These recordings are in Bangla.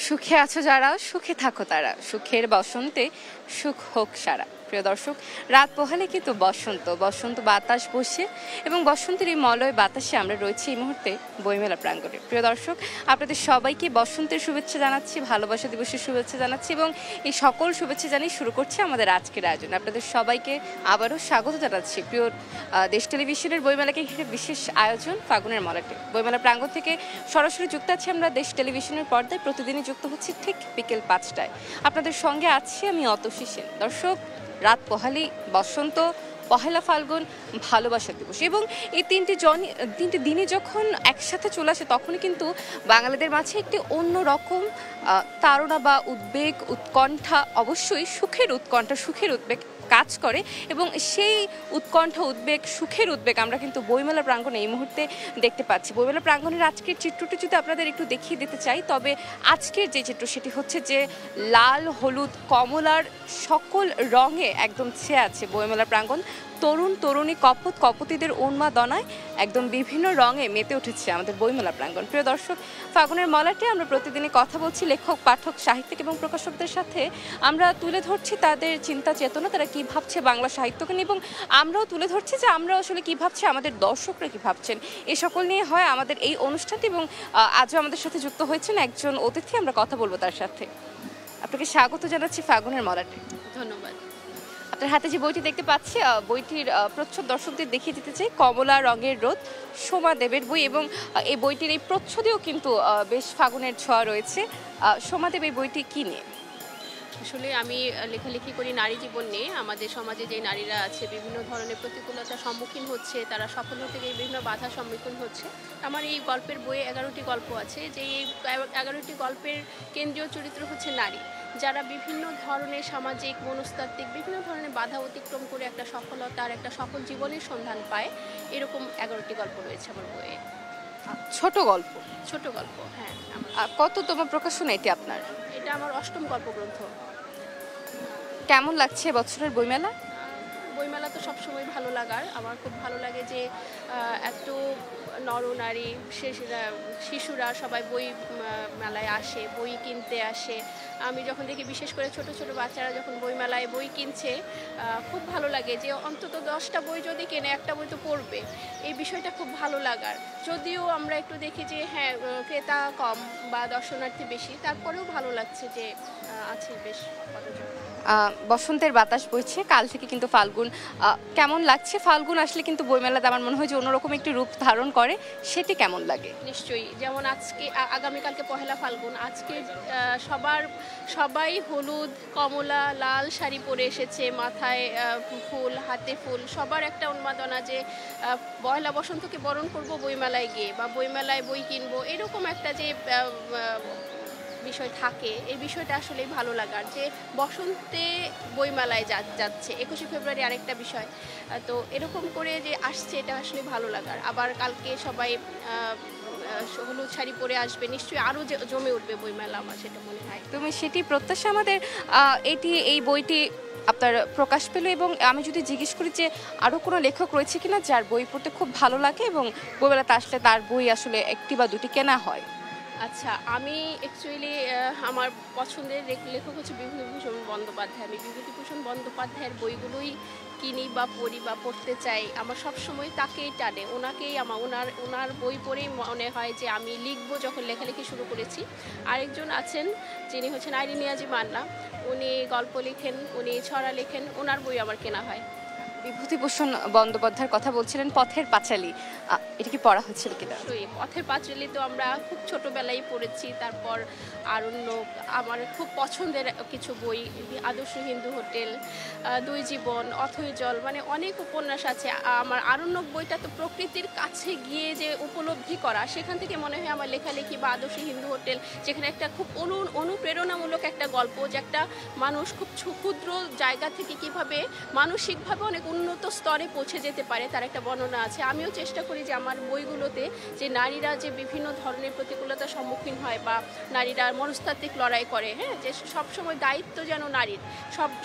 সুখে আছো যারা, সুখে থাকো তারা, সুখের বসন্তে সুখ হোক সারা। প্রিয় দর্শক, রাত পোহালে কিন্তু বসন্ত বসন্ত বাতাস বসে এবং বসন্তের এই মলয় বাতাসে আমরা রয়েছি এই মুহূর্তে বইমেলা প্রাঙ্গণে। প্রিয় দর্শক, আপনাদের সবাইকে বসন্তের শুভেচ্ছা জানাচ্ছি, ভালোবাসা দিবসের শুভেচ্ছা জানাচ্ছি এবং এই সকল শুভেচ্ছা জানিয়ে শুরু করছি আমাদের আজকের আয়োজন। আপনাদের সবাইকে আবারও স্বাগত জানাচ্ছি প্রিয় দেশ টেলিভিশনের বইমেলাকে ঘিরে বিশেষ আয়োজন ফাগুনের মলাটে। বইমেলা প্রাঙ্গণ থেকে সরাসরি যুক্ত আছি আমরা দেশ টেলিভিশনের পর্দায়, প্রতিদিনই যুক্ত হচ্ছি ঠিক বিকেল 5টায়। আপনাদের সঙ্গে আছি আমি অতসী সেন। দর্শক, রাত পোহালি বসন্ত, পহেলা ফাল্গুন, ভালোবাসা দিবস এবং এই তিনটি দিনে যখন একসাথে চলে আসে তখনই কিন্তু বাঙালিদের মাঝে একটি অন্যরকম তাড়না বা উদ্বেগ, উৎকণ্ঠা, অবশ্যই সুখের উৎকণ্ঠা, সুখের উদ্বেগ কাজ করে এবং সেই উৎকণ্ঠা, উদ্বেগ, সুখের উদ্বেগ আমরা কিন্তু বইমেলা প্রাঙ্গণে এই মুহূর্তে দেখতে পাচ্ছি। বইমেলা প্রাঙ্গণের আজকের চিত্রটি যদি আপনাদের একটু দেখিয়ে দিতে চাই, তবে আজকের যে চিত্র সেটি হচ্ছে যে লাল, হলুদ, কমলার সকল রঙে একদম ছেয়ে আছে বইমেলা প্রাঙ্গণ। তরুণ তরুণী, কপোত কপোতিদের উন্মাদনায় একদম বিভিন্ন রঙে মেতে উঠেছে আমাদের বইমেলা প্রাঙ্গণ। প্রিয় দর্শক, ফাগুনের মলাটে আমরা প্রতিদিনই কথা বলছি লেখক, পাঠক, সাহিত্যিক এবং প্রকাশকদের সাথে। আমরা তুলে ধরছি তাদের চিন্তা চেতনা, তারা কি ভাবছে বাংলা সাহিত্যকে নিয়ে, এবং আমরাও তুলে ধরছি যে আমরা আসলে কি ভাবছি, আমাদের দর্শকরা কি ভাবছেন। এই সকল নিয়ে হয় আমাদের এই অনুষ্ঠানটি এবং আজও আমাদের সাথে যুক্ত হয়েছেন একজন অতিথি, আমরা কথা বলবো তার সাথে। আপনাকে স্বাগত জানাচ্ছি ফাগুনের মলাটে। ধন্যবাদ। আপনার হাতে যে বইটি দেখতে পাচ্ছি, বইটির প্রচ্ছদ দর্শকদের দেখিয়ে দিতে চাই। কমলা রঙের রোদ, সোমা দেবের বই এবং এই বইটির এই প্রচ্ছদেও কিন্তু বেশ ফাগুনের ছোঁয়া রয়েছে। সোমা দেব, এই বইটি কি নিয়ে? আসলে আমি লেখালেখি করি নারী জীবন নিয়ে। আমাদের সমাজে যে নারীরা আছে বিভিন্ন ধরনের প্রতিকূলতার সম্মুখীন হচ্ছে, তারা সফল হতে গিয়ে বিভিন্ন বাধার সম্মুখীন হচ্ছে। আমার এই গল্পের বইয়ে 11টি গল্প আছে, যে এই 11টি গল্পের কেন্দ্রীয় চরিত্র হচ্ছে নারী, যারা বিভিন্ন ধরনের সামাজিক, মনস্তাত্ত্বিক বিভিন্ন ধরনের বাধা অতিক্রম করে একটা সফলতার, একটা সফল জীবনের সন্ধান পায়। এরকম 11টি গল্প রয়েছে আমার বইয়ে। ছোট গল্প? ছোট গল্প, হ্যাঁ। কততম প্রকাশনা এটি আপনার? এটা আমার 8ম গল্পগ্রন্থ। কেমন লাগছে বছরের বইমেলা? বইমেলা তো সবসময় ভালো লাগার। আমার খুব ভালো লাগে যে এত নরনারী, শিশুরা সবাই বই মেলায় আসে, বই কিনতে আসে। আমি যখন দেখি বিশেষ করে ছোট ছোট বাচ্চারা যখন বই মেলায় বই কিনছে, খুব ভালো লাগে যে অন্তত 10টা বই যদি কেনে, একটা বই তো পড়বে। এই বিষয়টা খুব ভালো লাগার। যদিও আমরা একটু দেখি যে হ্যাঁ, ক্রেতা কম বা দর্শনার্থী বেশি, তারপরেও ভালো লাগছে যে আছে বেশ কতজন। বসন্তের বাতাস বইছে, কাল থেকে কিন্তু ফাল্গুন। কেমন লাগছে? ফাল্গুন আসলে কিন্তু বইমেলাতে আমার মনে হয় যে অন্যরকম একটি রূপ ধারণ করে, সেটি কেমন লাগে? নিশ্চয়ই, যেমন আজকে আগামীকালকে পহেলা ফাল্গুন। আজকে সবাই হলুদ, কমলা, লাল শাড়ি পরে এসেছে, মাথায় ফুল, হাতে ফুল। সবার একটা উন্মাদনা যে পহেলা বসন্তকে বরণ করব বইমেলায় গিয়ে, বা বইমেলায় বই কিনবো, এরকম একটা যে বিষয় থাকে। এই বিষয়টা আসলেই ভালো লাগার যে বসন্তে বইমেলায় যাচ্ছে। 21শে ফেব্রুয়ারি আরেকটা বিষয়। তো এরকম করে যে আসছে, এটা আসলে ভালো লাগার। আবার কালকে সবাই হলুদ শাড়ি পরে আসবে, নিশ্চয়ই আরও জমে উঠবে বইমেলা, আমার সেটা মনে হয়। তুমি সেটি প্রত্যাশা আমাদের। এই বইটি আপনার প্রকাশ পেল এবং আমি যদি জিজ্ঞেস করি যে আরও কোনো লেখক রয়েছে কিনা যার বই পড়তে খুব ভালো লাগে এবং বইমেলাতে আসলে তার বই আসলে একটি বা দুটি কেনা হয়? আচ্ছা, আমি অ্যাকচুয়ালি আমার পছন্দের লেখক হচ্ছে বিভূতিভূষণ বন্দ্যোপাধ্যায়। আমি বিভূতিভূষণ বন্দ্যোপাধ্যায়ের বইগুলোই কিনি বা পড়ি বা পড়তে চাই। আমার সবসময় তাকেই টানে, ওনার বই পড়েই মনে হয় যে আমি লিখবো। যখন লেখালেখি শুরু করেছি, আরেকজন আছেন যিনি হচ্ছেন আইরিন নিয়াজি মান্না। উনি গল্প লেখেন, উনি ছড়া লেখেন, ওনার বই আমার কেনা হয়। বিভূতিভূষণ বন্দ্যোপাধ্যায়ের কথা বলছিলেন, পথের পাঁচালী, এটা কি পড়া হচ্ছিল কিনা? পথের পাঁচালী তো আমরা খুব ছোটবেলায় পড়েছি। তারপর আরণ্যক, আমার খুব পছন্দের কিছু বই, আদর্শ হিন্দু হোটেল, দুই জীবন, অথৈ জল, মানে অনেক উপন্যাস আছে। আমার আরণ্যক বইটা তো প্রকৃতির কাছে গিয়ে যে উপলব্ধি করা, সেখান থেকে মনে হয় আমার লেখালেখি, বা আদর্শ হিন্দু হোটেল, যেখানে একটা খুব অনুপ্রেরণামূলক একটা গল্প, যে একটা মানুষ খুব ক্ষুদ্র জায়গা থেকে কিভাবে মানসিকভাবে অনেক উন্নত স্তরে পৌঁছে যেতে পারে তার একটা বর্ণনা আছে। আমিও চেষ্টা করি যে আমার বইগুলোতে যে নারীরা যে বিভিন্ন ধরনের প্রতিকূলতার সম্মুখীন হয় বা নারীরা মনস্তাত্ত্বিক লড়াই করে, হ্যাঁ, যে সবসময় দায়িত্ব যেন নারীর,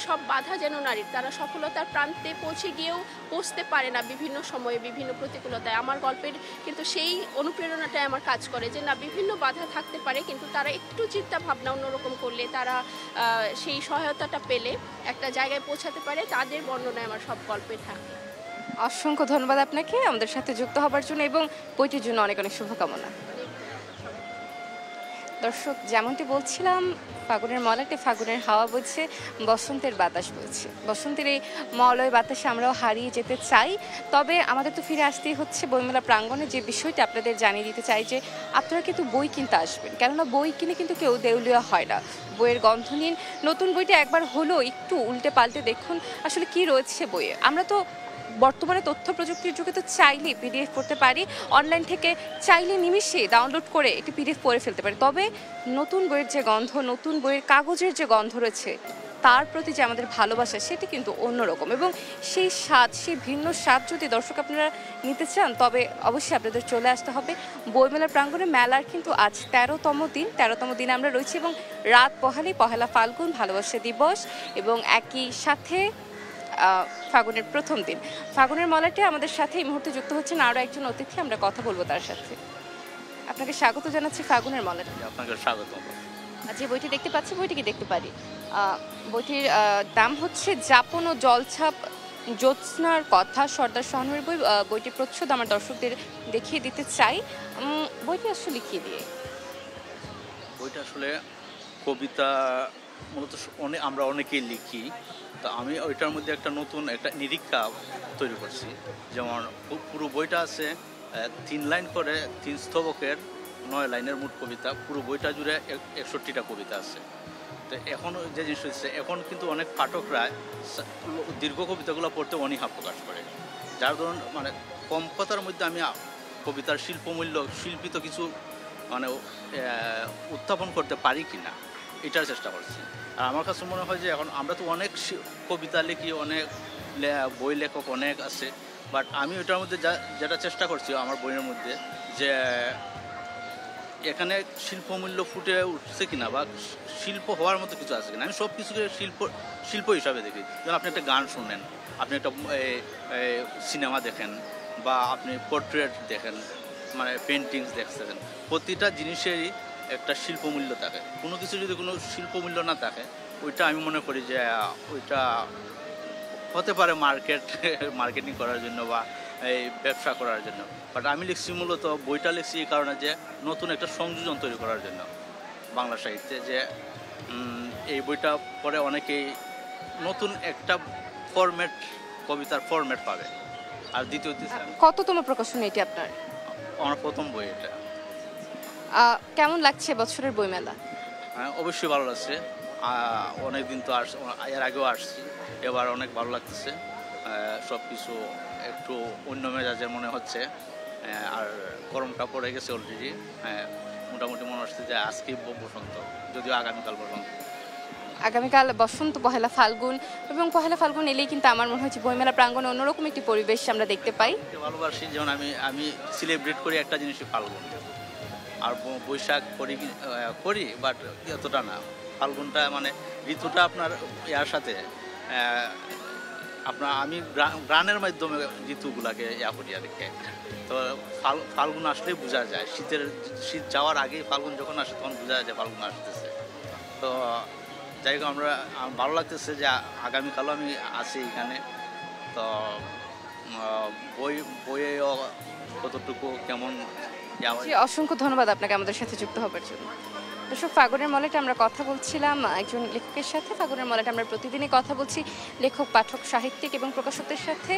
সব বাধা যেন নারীর, তারা সফলতার প্রান্তে পৌঁছে গিয়েও পৌঁছতে পারে না বিভিন্ন সময়ে বিভিন্ন প্রতিকূলতায়। আমার গল্পের কিন্তু সেই অনুপ্রেরণাটাই আমার কাজ করে যে না, বিভিন্ন বাধা থাকতে পারে কিন্তু তারা একটু চিন্তা ভাবনা অন্যরকম করলে তারা সেই সহায়তাটা পেলে একটা জায়গায় পৌঁছাতে পারে, তাদের বর্ণনায় আমার সব গল্পে থাকে। অসংখ্য ধন্যবাদ আপনাকে আমাদের সাথে যুক্ত হবার জন্য এবং বইটির জন্য অনেক অনেক শুভকামনা। দর্শক, যেমনটি বলছিলাম, ফাগুনের মলাটে ফাগুনের হাওয়া বইছে, বসন্তের বাতাস বইছে। বসন্তের এই মলয় বাতাসে আমরাও হারিয়ে যেতে চাই, তবে আমাদের তো ফিরে আসতেই হচ্ছে বইমেলা প্রাঙ্গণে। যে বিষয়টা আপনাদের জানিয়ে দিতে চাই যে আপনারা কিন্তু বই কিনতে আসবেন, কেননা বই কিনে কিন্তু কেউ দেউলিয়া হয় না। বইয়ের গন্ধ নিন, নতুন বইটা একবার হলো একটু উল্টে পাল্টে দেখুন আসলে কি রয়েছে বইয়ে। আমরা তো বর্তমানে তথ্য প্রযুক্তির যুগে তো চাইলে পিডিএফ পড়তে পারি, অনলাইন থেকে চাইলে নিমিষে ডাউনলোড করে একটি পিডিএফ পড়ে ফেলতে পারি, তবে নতুন বইয়ের যে গন্ধ, নতুন বইয়ের কাগজের যে গন্ধ রয়েছে তার প্রতি যে আমাদের ভালোবাসা সেটি কিন্তু অন্যরকম। এবং সেই স্বাদ, সেই ভিন্ন স্বাদ যদি দর্শক আপনারা নিতে চান তবে অবশ্যই আপনাদের চলে আসতে হবে বইমেলার প্রাঙ্গণে। মেলার কিন্তু আজ 13তম দিন। 13তম দিনে আমরা রয়েছি এবং রাত পহেলেই পহেলা ফাল্গুন, ভালোবাসা দিবস এবং একই সাথে ফাগুনের প্রথম দিন। ফাগুনের মলাটে আমাদের সাথে এই মুহূর্তে যুক্ত হচ্ছেন আরও একজন অতিথি, আমরা কথা বলবো তার সাথে। আপনাকে স্বাগত জানাচ্ছি ফাগুনের মলাটে। আপনাকে স্বাগত। যে বইটি দেখতে পাচ্ছি, বইটি কি দেখতে পারি? বইটির দাম হচ্ছে যাপন ও জলছাপ জ্যোৎস্নার কথা, সর্দার শাহনূরের বই। বইটির প্রচ্ছদ আমার দর্শকদের দেখিয়ে দিতে চাই। বইটি আসলে লিখিয়ে দিয়ে, বইটা আসলে কবিতা মূলত আমরা অনেকেই লিখি, তো আমি ওইটার মধ্যে একটা নতুন একটা নিরীক্ষা তৈরি করছি। যেমন পুরো বইটা আছে 3 লাইন করে 3 স্তবকের 9 লাইনের মোট কবিতা। পুরো বইটা জুড়ে 61টা কবিতা আছে। তো এখন যে জিনিস হচ্ছে, এখন কিন্তু অনেক পাঠকরা দীর্ঘ কবিতাগুলো পড়তে অনীহা প্রকাশ করে, যার ধরুন মানে কম কথার মধ্যে আমি কবিতার শিল্পমূল্য, শিল্পিত কিছু মানে উত্থাপন করতে পারি কি না এটার চেষ্টা করছি। আর আমার কাছে মনে হয় যে এখন আমরা তো অনেক কবিতা লিখি, অনেক বই লেখক অনেক আছে, বাট আমি ওটার মধ্যে যেটা চেষ্টা করছি আমার বইয়ের মধ্যে, যে এখানে শিল্পমূল্য ফুটে উঠছে কিনা বা শিল্প হওয়ার মতো কিছু আছে কিনা। আমি সব কিছুকে শিল্প হিসাবে দেখি। যেমন আপনি একটা গান শুনেন, আপনি একটা সিনেমা দেখেন বা আপনি পোর্ট্রেট দেখেন, মানে পেন্টিংস দেখছেন, প্রতিটা জিনিসেরই একটা শিল্পমূল্য থাকে। কোনো কিছু যদি কোনো শিল্পমূল্য না থাকে, ওইটা আমি মনে করি যে ওইটা হতে পারে মার্কেটিং করার জন্য বা এই ব্যবসা করার জন্য। বাট আমি লিখছি মূলত, বইটা লিখছি এই কারণে যে নতুন একটা সংযোজন তৈরি করার জন্য বাংলা সাহিত্যে, যে এই বইটা পরে অনেকেই নতুন একটা ফরম্যাট, কবিতার ফরম্যাট পাবে। আর দ্বিতীয়ত কততম প্রকাশন এটি আপনার? আমার প্রথম বই এটা। কেমন লাগছে বছরের বইমেলা? অবশ্যই ভালো লাগছে। অনেকদিন তো এর আগেও আসছি, এবার অনেক ভালো লাগতেছে। সব কিছু একটু অন্য মেজাজের মনে হচ্ছে। আর গরমটা পড়ে গেছে অলরেডি। মোটামুটি মনে হচ্ছে যে আজকেই বসন্ত, যদিও আগামীকাল বসন্ত। আগামীকাল বসন্ত, পহেলা ফাল্গুন, এবং পহেলা ফাল্গুন এলেই কিন্তু আমার মনে হচ্ছে বইমেলা প্রাঙ্গণে অন্যরকম একটি পরিবেশ আমরা দেখতে পাই। ভালোবাসি, যেমন আমি সেলিব্রেট করি একটা জিনিসই ফাল্গুন। আর বৈশাখ করি বাট এতটা না। ফাল্গুনটা মানে ঋতুটা আপনার ইয়ার সাথে আপনার আমি গানের মাধ্যমে ঋতুগুলাকে করি আর কি। তো ফাল্গুন আসলেই বোঝা যায়, শীত যাওয়ার আগেই ফাল্গুন যখন আসে তখন বোঝা যায় ফাল্গুন আসতেছে। তো যাই হোক, ভালো লাগতেছে যে আগামীকালও আমি আছি এখানে। তো বইয়েও কতটুকু কেমন। অসংখ্য ধন্যবাদ আপনাকে আমাদের সাথে যুক্ত হবার জন্য। দর্শক, ফাগুনের মলাটে আমরা কথা বলছিলাম একজন লেখকের সাথে। ফাগুনের মলাটে আমরা প্রতিদিনই কথা বলছি লেখক, পাঠক, সাহিত্যিক এবং প্রকাশকদের সাথে।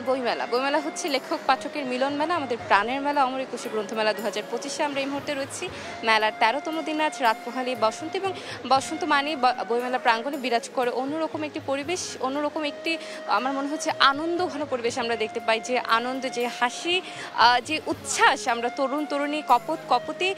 বইমেলা হচ্ছে লেখক পাঠকের মিলন মেলা, আমাদের প্রাণের মেলা, অমর একুশে গ্রন্থমেলা 2025-এ আমরা এই মুহূর্তে রয়েছি। মেলার 13তম দিন আজ রাত পোহালে বসন্ত, এবং বসন্ত মানে বইমেলা প্রাঙ্গণে বিরাজ করে অন্যরকম একটি পরিবেশ, অন্যরকম একটি আমার মনে হচ্ছে আনন্দ ঘন পরিবেশ আমরা দেখতে পাই। যে আনন্দ, যে হাসি, যে উচ্ছ্বাস, আমরা তরুণ তরুণী, কপতি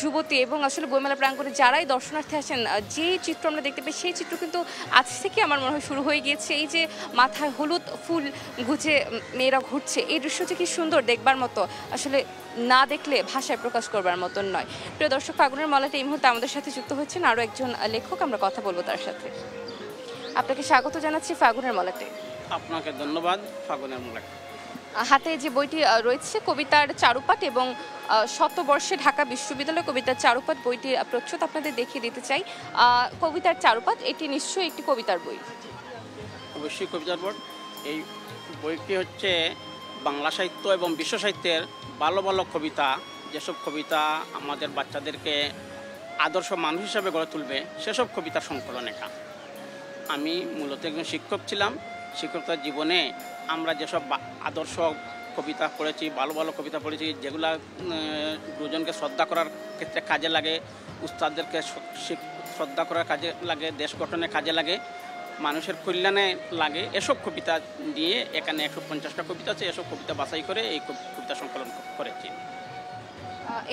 যুবতী এবং আসলে বইমেলা প্রাঙ্গণে যারাই দর্শনার্থী আসেন যে চিত্র আমরা দেখতে পাই সেই চিত্র কিন্তু আজ থেকে আমার মনে হয় শুরু হয়ে গিয়েছে। এই যে মাথায় হলুদ ফুল গুজে মেয়েরা ঘুরছে, এই দৃশ্যটি কি সুন্দর, দেখবার মতো, আসলে না দেখলে ভাষায় প্রকাশ করবার মতন নয়। প্রিয় দর্শক, ফাগুনের মলাটে এই মুহূর্তে আমাদের সাথে যুক্ত হচ্ছেন আরও একজন লেখক, আমরা কথা বলবো তার সাথে। আপনাকে স্বাগত জানাচ্ছি ফাগুনের মলাটে। আপনাকে ধন্যবাদ। ফাগুনের মলাটে হাতে যে বইটি রয়েছে কবিতার চারুপাঠ এবং শতবর্ষে ঢাকা বিশ্ববিদ্যালয় কবিতার চারুপাঠ বইটি প্রচ্ছদ আপনাদের দেখিয়ে দিতে চাই। কবিতার চারুপাঠ এটি নিশ্চয়ই একটি কবিতার বই। অবশ্যই কবিতার বই। এই বইটি হচ্ছে বাংলা সাহিত্য এবং বিশ্ব সাহিত্যের ভালো ভালো কবিতা, যেসব কবিতা আমাদের বাচ্চাদেরকে আদর্শ মানুষ হিসাবে গড়ে তুলবে সেসব কবিতার সংকলন একা। আমি মূলত একজন শিক্ষক ছিলাম। শিক্ষকতার জীবনে আমরা যেসব আদর্শ কবিতা পড়েছি, ভালো ভালো কবিতা পড়েছি, যেগুলা দুজনকে শ্রদ্ধা করার ক্ষেত্রে কাজে লাগে, উস্তাদদেরকে শ্রদ্ধা করার কাজে লাগে, দেশ গঠনে কাজে লাগে, মানুষের কল্যাণে লাগে, এসব কবিতা দিয়ে এখানে 150টা কবিতা আছে। এসব কবিতা বাছাই করে এই কবিতা সংকলন করেছি।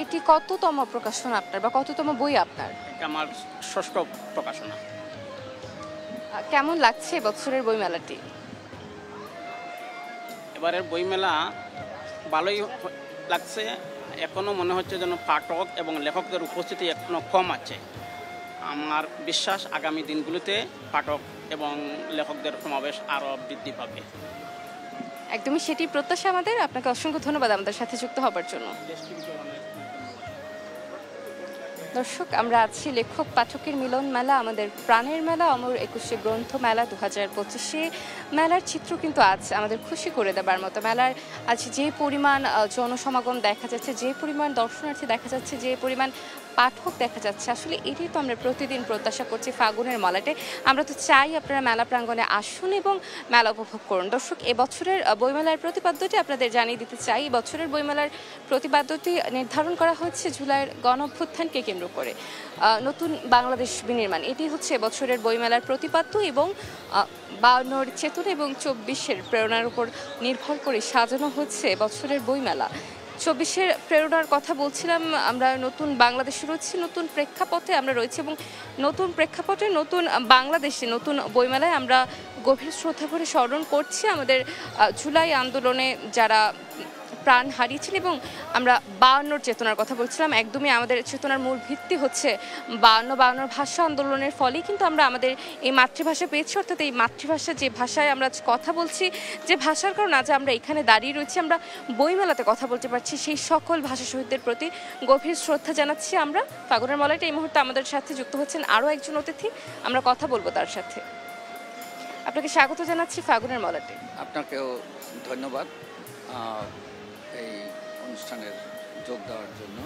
এটি কততম প্রকাশনা আপনার বা কততম বই আপনার? এটা আমার 6ষ্ঠ প্রকাশনা। কেমন লাগছে বছরের বইমেলাটি? এবারের বইমেলা ভালোই লাগছে। এখনও মনে হচ্ছে যেন পাঠক এবং লেখকদের উপস্থিতি এখনও কম আছে। আমার বিশ্বাস আগামী দিনগুলোতে পাঠক এবং লেখকদের সমাবেশ আরও বৃদ্ধি পাবে। একদমই সেটি প্রত্যাশা আমাদের। আপনাকে অসংখ্য ধন্যবাদ আমাদের সাথে যুক্ত হবার জন্য। দর্শক, আমরা আছি লেখক পাঠকের মিলন মেলা, আমাদের প্রাণের মেলা, অমর 21শে গ্রন্থ মেলা 2025। মেলার চিত্র কিন্তু আজ আমাদের খুশি করে দেবার মতো। মেলার আজ যে পরিমাণ জনসমাগম দেখা যাচ্ছে, যে পরিমাণ দর্শনার্থী দেখা যাচ্ছে, যে পরিমাণ পাঠক দেখা যাচ্ছে, আসলে এটাই তো আমরা প্রতিদিন প্রত্যাশা করছি ফাগুনের মলাটে। আমরা তো চাই আপনারা মেলা প্রাঙ্গণে আসুন এবং মেলা উপভোগ করুন। দর্শক, এবছরের বইমেলার প্রতিপাদ্যটি আপনাদের জানিয়ে দিতে চাই। বছরের বইমেলার প্রতিপাদ্যটি নির্ধারণ করা হয়েছে জুলাইয়ের গণঅভ্যুত্থানকে কেন্দ্র করে নতুন বাংলাদেশ বিনির্মাণ। এটি হচ্ছে বছরের বইমেলার প্রতিপাদ্য এবং 52 চেতনা এবং 24-এর প্রেরণার উপর নির্ভর করে সাজানো হচ্ছে বছরের বইমেলা। 24-এর প্রেরণার কথা বলছিলাম, আমরা নতুন বাংলাদেশে রয়েছি, নতুন প্রেক্ষাপটে আমরা রয়েছি এবং নতুন প্রেক্ষাপটে নতুন বাংলাদেশে নতুন বইমেলায় আমরা গভীর শ্রদ্ধা করে স্মরণ করছি আমাদের জুলাই আন্দোলনে যারা প্রাণ হারিয়েছেন এবং আমরা 52 চেতনার কথা বলছিলাম। একদমই আমাদের চেতনার মূল ভিত্তি হচ্ছে 52 ভাষা আন্দোলনের ফলেই কিন্তু আমরা আমাদের এই মাতৃভাষা পেয়েছি। অর্থাৎ এই মাতৃভাষা যে ভাষায় আমরা কথা বলছি, যে ভাষার কারণে আজ আমরা এখানে দাঁড়িয়ে রয়েছি, আমরা বইমেলাতে কথা বলতে পারছি, সেই সকল ভাষা শহীদদের প্রতি গভীর শ্রদ্ধা জানাচ্ছি আমরা। ফাগুনের মলাটে এই মুহূর্তে আমাদের সাথে যুক্ত হচ্ছেন আরও একজন অতিথি, আমরা কথা বলবো তার সাথে। আপনাকে স্বাগত জানাচ্ছি ফাগুনের মলাটে। আপনাকেও ধন্যবাদ এই অনুষ্ঠানের যোগ দেওয়ার জন্য।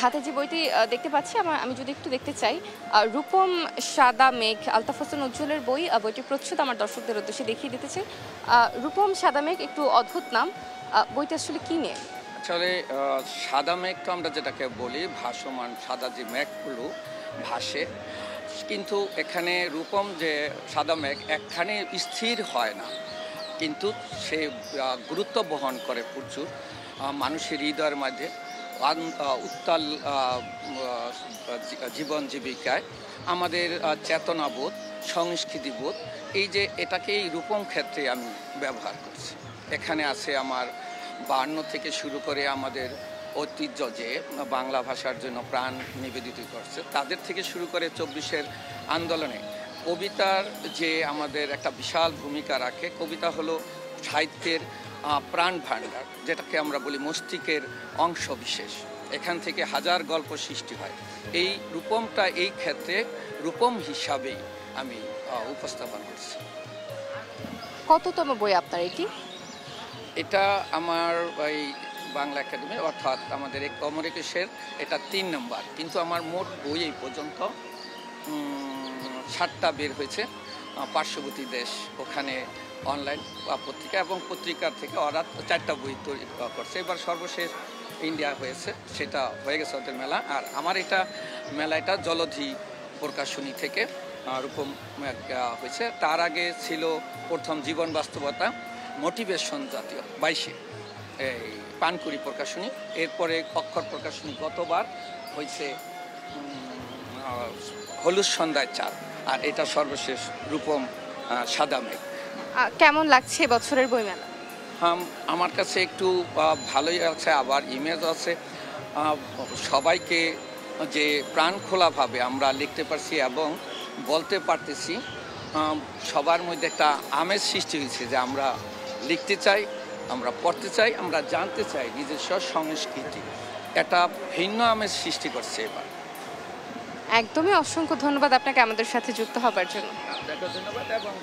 হাতে যে বইটি দেখতে পাচ্ছি, আমি যদি একটু দেখতে চাই, রূপম সাদা মেঘ, আলতাফ হোসেন উজ্জ্বলের বই। বইটি প্রচ্ছদ আমার দর্শকদের উদ্দেশ্যে দেখিয়ে দিতে চাই। রূপম সাদা মেঘ, একটু অদ্ভুত নাম, বইটা আসলে কি নিয়ে? আসলে সাদা মেঘ তো আমরা যেটাকে বলি ভাসমান সাদা যে মেঘগুলো ভাসে, কিন্তু এখানে রূপম যে সাদা মেঘ একখানে স্থির হয় না, কিন্তু সে গুরুত্ব বহন করে প্রচুর মানুষের হৃদয়ের মধ্যে, উত্তাল জীবন জীবিকায় আমাদের চেতনাবোধ, সংস্কৃতিবোধ, এই যে এটাকে এই রূপম ক্ষেত্রে আমি ব্যবহার করছি। এখানে আছে আমার 52 থেকে শুরু করে আমাদের ঐতিহ্য যে বাংলা ভাষার জন্য প্রাণ নিবেদিত করছে, তাদের থেকে শুরু করে 24-এর আন্দোলনে কবিতার যে আমাদের একটা বিশাল ভূমিকা রাখে। কবিতা হলো সাহিত্যের প্রাণ ভাণ্ডার, যেটাকে আমরা বলি মস্তিষ্কের অংশ বিশেষ। এখান থেকে হাজার গল্প সৃষ্টি হয়। এই রূপমটা এই ক্ষেত্রে রূপম হিসাবেই আমি উপস্থাপন করছি। কততম বই আপনার এটি? এটা আমার এই বাংলা একাডেমি অর্থাৎ আমাদের এই অমর 21-এর এটা 3 নম্বর, কিন্তু আমার মোট বই এই পর্যন্ত 7টা বের হয়েছে। পার্শ্ববর্তী দেশ ওখানে অনলাইন পত্রিকা এবং পত্রিকার থেকে ওরা 4টা বই তৈরি করছে। এবার সর্বশেষ ইন্ডিয়া হয়েছে, সেটা হয়ে গেছে ওদের মেলা। আর আমার এটা মেলাটা জলধি প্রকাশনী থেকে রূপম হয়েছে। তার আগে ছিল প্রথম জীবন বাস্তবতা মোটিভেশন জাতীয় 22-এ এই পানকুড়ি প্রকাশনী, এরপরে অক্ষর প্রকাশনী গতবার হয়েছে হলুদ সন্ধ্যায় চাঁদ, আর এটা সর্বশেষ রূপম সাদা মেঘ। কেমন লাগছে বছরের বইমেলা? আমার কাছে একটু ভালোই আছে, আবার ইমেজ আছে। সবাইকে যে প্রাণ খোলাভাবে আমরা লিখতে পারছি এবং বলতে পারতেছি, সবার মধ্যে একটা আমেজ সৃষ্টি হয়েছে যে আমরা লিখতে চাই, আমরা পড়তে চাই, আমরা জানতে চাই নিজস্ব সংস্কৃতি। এটা ভিন্ন আমেজ সৃষ্টি করছে এবার। একদমই অসংখ্য ধন্যবাদ আপনাকে আমাদের সাথে যুক্ত হবার জন্য। ধন্যবাদ। এবং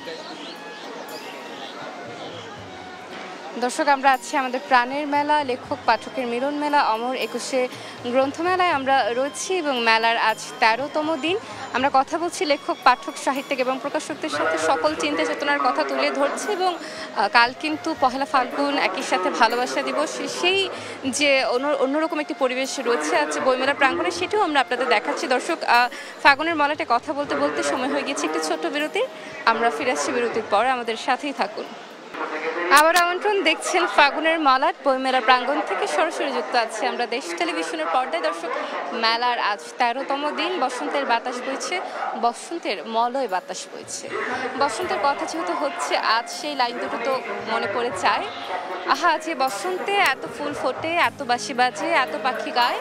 দর্শক, আমরা আছি আমাদের প্রাণের মেলা, লেখক পাঠকের মিলন মেলা, অমর 21 গ্রন্থমেলায় আমরা রয়েছি এবং মেলার আজ 13তম দিন। আমরা কথা বলছি লেখক, পাঠক, সাহিত্যিক এবং প্রকাশকদের সাথে, সকল চিন্তা চেতনার কথা তুলে ধরছি। এবং কাল কিন্তু পহেলা ফাল্গুন, একই সাথে ভালোবাসা দিবস, সেই যে অন্যরকম একটি পরিবেশ রয়েছে আজ বইমেলা প্রাঙ্গণে, সেটাও আমরা আপনাদের দেখাচ্ছি। দর্শক, ফাল্গুনের মেলাতে কথা বলতে বলতে সময় হয়ে গেছে একটি ছোট্ট বিরতির। আমরা ফিরে আসছি বিরতির পর, আমাদের সাথেই থাকুন। আবার আমন্ত্রণ, দেখছেন ফাগুনের মালাট বইমেলা প্রাঙ্গণ থেকে সরাসরি যুক্ত আছে আমরা দেশ টেলিভিশনের পর্দায়। দর্শক, মেলার আজ 13তম দিন। বসন্তের বাতাস বইছে, বসন্তের মলয় বাতাস বইছে। বসন্তের কথা যেহেতু হচ্ছে, আজ সেই লাইন দুটো তো মনে পড়ে যায়। আহা, যে বসন্তে এত ফুল ফোটে, এত বাঁশি বাজে, এত পাখি গায়,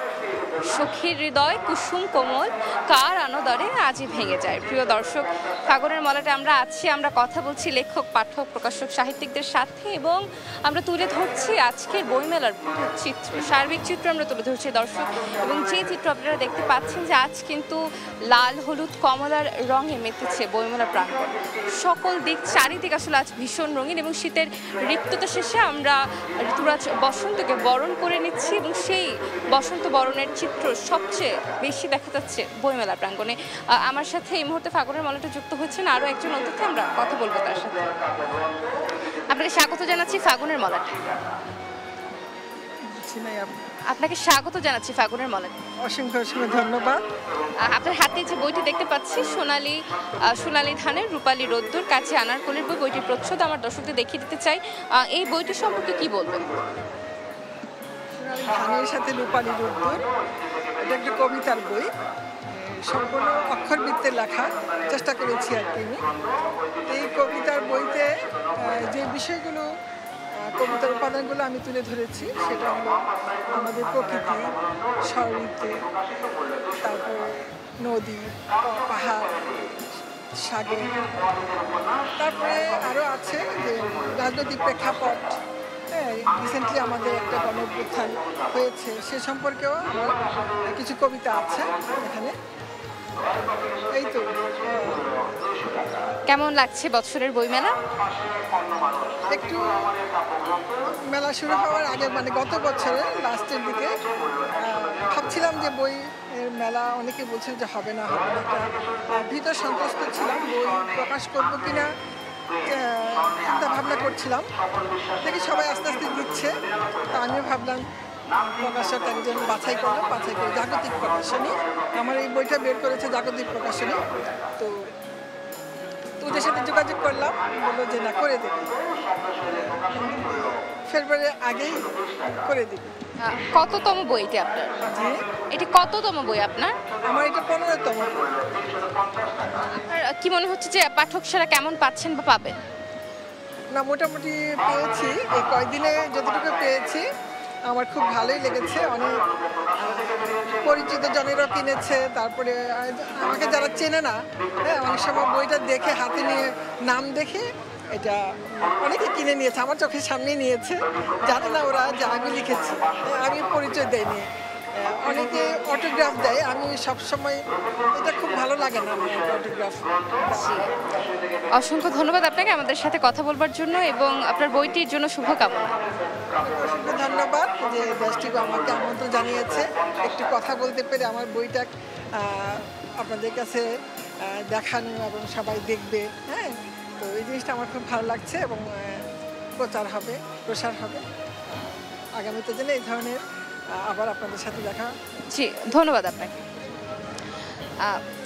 সখীর হৃদয় কুসুম কোমল, কার আনন্দরে আজই ভেঙে যায়। প্রিয় দর্শক, ফাগুনের মলাটে আমরা আছি, আমরা কথা বলছি লেখক, পাঠক, প্রকাশক, সাহিত্যিকদের সাথে এবং আমরা তুলে ধরছি আজকের বইমেলার পুরো চিত্র, সার্বিক চিত্র আমরা তুলে ধরছি দর্শক। এবং যে চিত্র আপনারা দেখতে পাচ্ছেন যে আজ কিন্তু লাল, হলুদ, কমলার রঙে মেতেছে বইমেলা প্রাঙ্গণ। সকল দিক, চারিদিক আসলে আজ ভীষণ রঙিন এবং শীতের রিক্ততা শেষে আমরা ঋতুরাজ বসন্তকে বরণ করে নিচ্ছি এবং সেই বসন্ত বরণের চিত্র সবচেয়ে বেশি দেখা যাচ্ছে বইমেলা প্রাঙ্গণে। আমার সাথে এই মুহূর্তে ফাগুনের মলাটে যুক্ত হয়েছেন আরও একজন অতিথি, আমরা কথা বলবো তার সাথে। আপনাকে স্বাগত জানাচ্ছি ফাগুনের মলাটে। আপনাকে স্বাগত জানাচ্ছি ফাগুনের মলাটে। অসংখ্য অসংখ্য ধন্যবাদ। আপনার হাতে যে বইটি দেখতে পাচ্ছি, সোনালী ধানের রূপালী রোদ্দুর কাছে আনারকলির বই, বইটির প্রচ্ছদ আমার দর্শকদের দেখিয়ে দিতে চাই। এই বইটি সম্পর্কে কি বলবেন? ধানের সাথে রূপালী রোদ্দুর, এটা একটা কবিতার বই, সম্পূর্ণ অক্ষরবৃত্তে লেখা, চেষ্টা করেছি আর কি আমি। এই কবিতার বইতে যে বিষয়গুলো, কবিতার উপাদানগুলো আমি তুলে ধরেছি, সেটা হলো আমাদের প্রকৃতি, ঋতু, তারপর নদী, পাহাড়, সাগর, তারপরে আরও আছে যে রাজনৈতিক প্রেক্ষাপট। রিসেন্টলি আমাদের একটা গণঅভ্যুত্থান হয়েছে, সে সম্পর্কেও আমার কিছু কবিতা আছে এখানে। এই তো। কেমন লাগছে বছরের বইমেলা? একটু মেলা শুরু হওয়ার আগে, মানে গত বছরের লাস্টের দিকে ভাবছিলাম যে বই মেলা, অনেকে বলছেন যে হবে না, একটা ভীত সন্তুষ্ট ছিলাম, বই প্রকাশ করবো কিনা চিন্তা ভাবনা করছিলাম। দেখি সবাই আস্তে আস্তে দিচ্ছে, তা আমিও ভাবলাম প্রকাশক একজন বাছাই করলাম, বাছাই করে জাগতিক প্রকাশনী, আমার এই বইটা বের করেছে জাগতিক প্রকাশনী। তো ওদের সাথে যোগাযোগ করলাম, বললো যে না, করে দেবে, ফেব্রুয়ারির আগেই করে দেবে। কততম বই এটি আপনার? জি, এটি কততম বই আপনার? আমার এটা 15তম। আপনার কি মনে হচ্ছে যে পাঠক সারা কেমন পাচ্ছেন বা পাবেন? না, মোটামুটি পেয়েছি, এই কয়েকদিনে যতটুকু পেয়েছি আমার খুব ভালোই লেগেছে। অনেক পরিচিত জনেরও কিনেছে, তারপরে আমাকে যারা চেনে না, হ্যাঁ, অনেক সময় বইটা দেখে হাতে নিয়ে নাম দেখে এটা অনেকে কিনে নিয়েছে, আমার চোখের সামনে নিয়েছে, জানে না ওরা যে আমি লিখেছি, আমি পরিচয় দেয়নি। অনেকে অটোগ্রাফ দেয়, আমি সবসময়, এটা খুব ভালো লাগে না আমার অটোগ্রাফ। অসংখ্য ধন্যবাদ আপনাকে আমাদের সাথে কথা বলবার জন্য এবং আপনার বইটির জন্য শুভকামনা। অসংখ্য ধন্যবাদ যে দেশটিকে আমাকে আমন্ত্রণ জানিয়েছে, একটু কথা বলতে পেরে, আমার বইটা আপনাদের কাছে দেখানো এবং সবাই দেখবে। হ্যাঁ, তো এই জিনিসটা আমার খুব ভালো লাগছে এবং প্রচার হবে, প্রসার হবে আগামীতে, যেন এই ধরনের আবার আপনাদের সাথে দেখা। জি, ধন্যবাদ আপনাকে।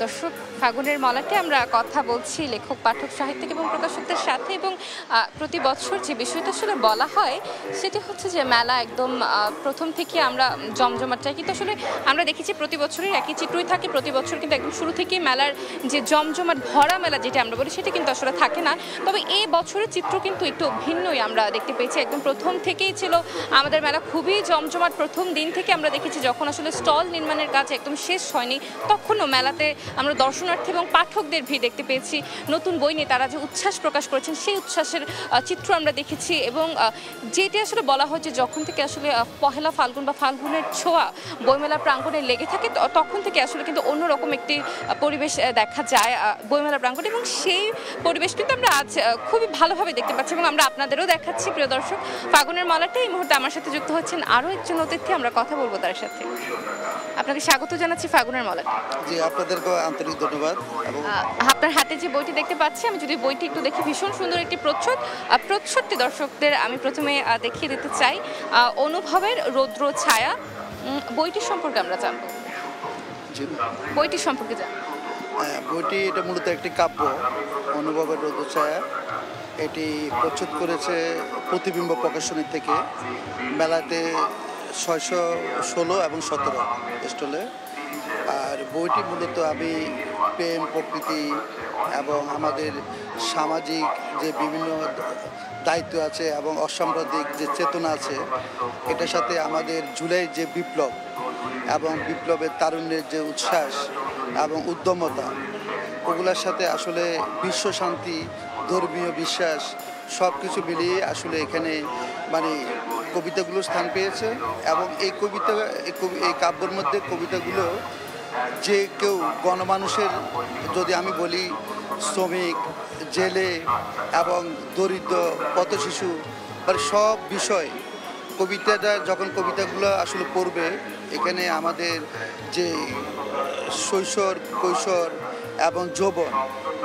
দর্শক, ফাগুনের মলাটে আমরা কথা বলছি লেখক, পাঠক, সাহিত্যিক এবং প্রকাশকদের সাথে। এবং প্রতি বছর যে বিষয়টা আসলে বলা হয় সেটি হচ্ছে যে মেলা একদম প্রথম থেকে আমরা জমজমাট চাই, কিন্তু আসলে আমরা দেখেছি প্রতি বছরই একই চিত্রই থাকে। প্রতি বছর কিন্তু একদম শুরু থেকেই মেলার যে জমজমাট ভরা মেলা যেটা আমরা বলি সেটা কিন্তু আসলে থাকে না। তবে এই বছরের চিত্র কিন্তু একটু ভিন্নই আমরা দেখতে পেয়েছি। একদম প্রথম থেকেই ছিল আমাদের মেলা খুবই জমজমাট। প্রথম দিন থেকে আমরা দেখেছি যখন আসলে স্টল নির্মাণের কাজ একদম শেষ হয়নি তখনও মেলাতে আমরা দর্শনার্থী এবং পাঠকদের ভিড় দেখতে পেয়েছি। নতুন বই নিয়ে তারা যে উচ্ছ্বাস প্রকাশ করেছেন সেই উচ্ছ্বাসের চিত্র আমরা দেখেছি। এবং যেটি আসলে বলা হয় যে যখন থেকে আসলে পহেলা ফাল্গুন বা ফাল্গুনের ছোঁয়া বইমেলা প্রাঙ্গণে লেগে থাকে তখন থেকে আসলে কিন্তু অন্যরকম একটি পরিবেশ দেখা যায় বইমেলা প্রাঙ্গণে, এবং সেই পরিবেশ কিন্তু আমরা আজ খুবই ভালোভাবে দেখতে পাচ্ছি এবং আমরা আপনাদেরও দেখাচ্ছি। প্রিয় দর্শক, ফাগুনের মলাটে এই মুহূর্তে আমার সাথে যুক্ত হচ্ছেন আরও একজন অতিথি, আমরা কথা বলবো তার সাথে। আপনাকে স্বাগত জানাচ্ছি ফাগুনের মলাটে। জি, আপনাদেরকে আন্তরিক ধন্যবাদ। এবং আপনার হাতে যে বইটি দেখতে পাচ্ছি, আমি যদি বইটি একটু দেখি, ভীষণ সুন্দর একটি প্রচ্ছদটি দর্শকদের আমি প্রথমে দেখিয়ে দিতে চাই। অনুভবের রৌদ্র ছায়া, বইটির সম্পর্কে আমরা জানবো। জি, বইটির সম্পর্কে জানবো। বইটি এটা মূলত একটি কাব্য, অনুভবের রৌদ্রছায়া। এটি প্রচ্ছদ করেছে প্রতিবিম্ব প্রকাশনী থেকে। মেলাতে 616 এবং 17 স্টলে। আর বইটি মূলত আমি প্রেম, প্রকৃতি এবং আমাদের সামাজিক যে বিভিন্ন দায়িত্ব আছে এবং অসাম্প্রদায়িক যে চেতনা আছে, এটার সাথে আমাদের জুলাইয়ের যে বিপ্লব এবং বিপ্লবের তারুণ্যের যে উচ্ছ্বাস এবং উদ্যমতা, ওগুলোর সাথে আসলে বিশ্ব শান্তি, ধর্মীয় বিশ্বাস সব কিছু মিলিয়ে আসলে এখানে মানে কবিতাগুলো স্থান পেয়েছে। এবং এই এই কাব্যের মধ্যে কবিতাগুলো যে কেউ গণমানুষের, যদি আমি বলি শ্রমিক, জেলে এবং দরিদ্র পথশিশু, মানে সব বিষয় কবিতাটা যখন কবিতাগুলো আসলে পড়বে, এখানে আমাদের যে শৈশব, কৈশোর এবং যৌবন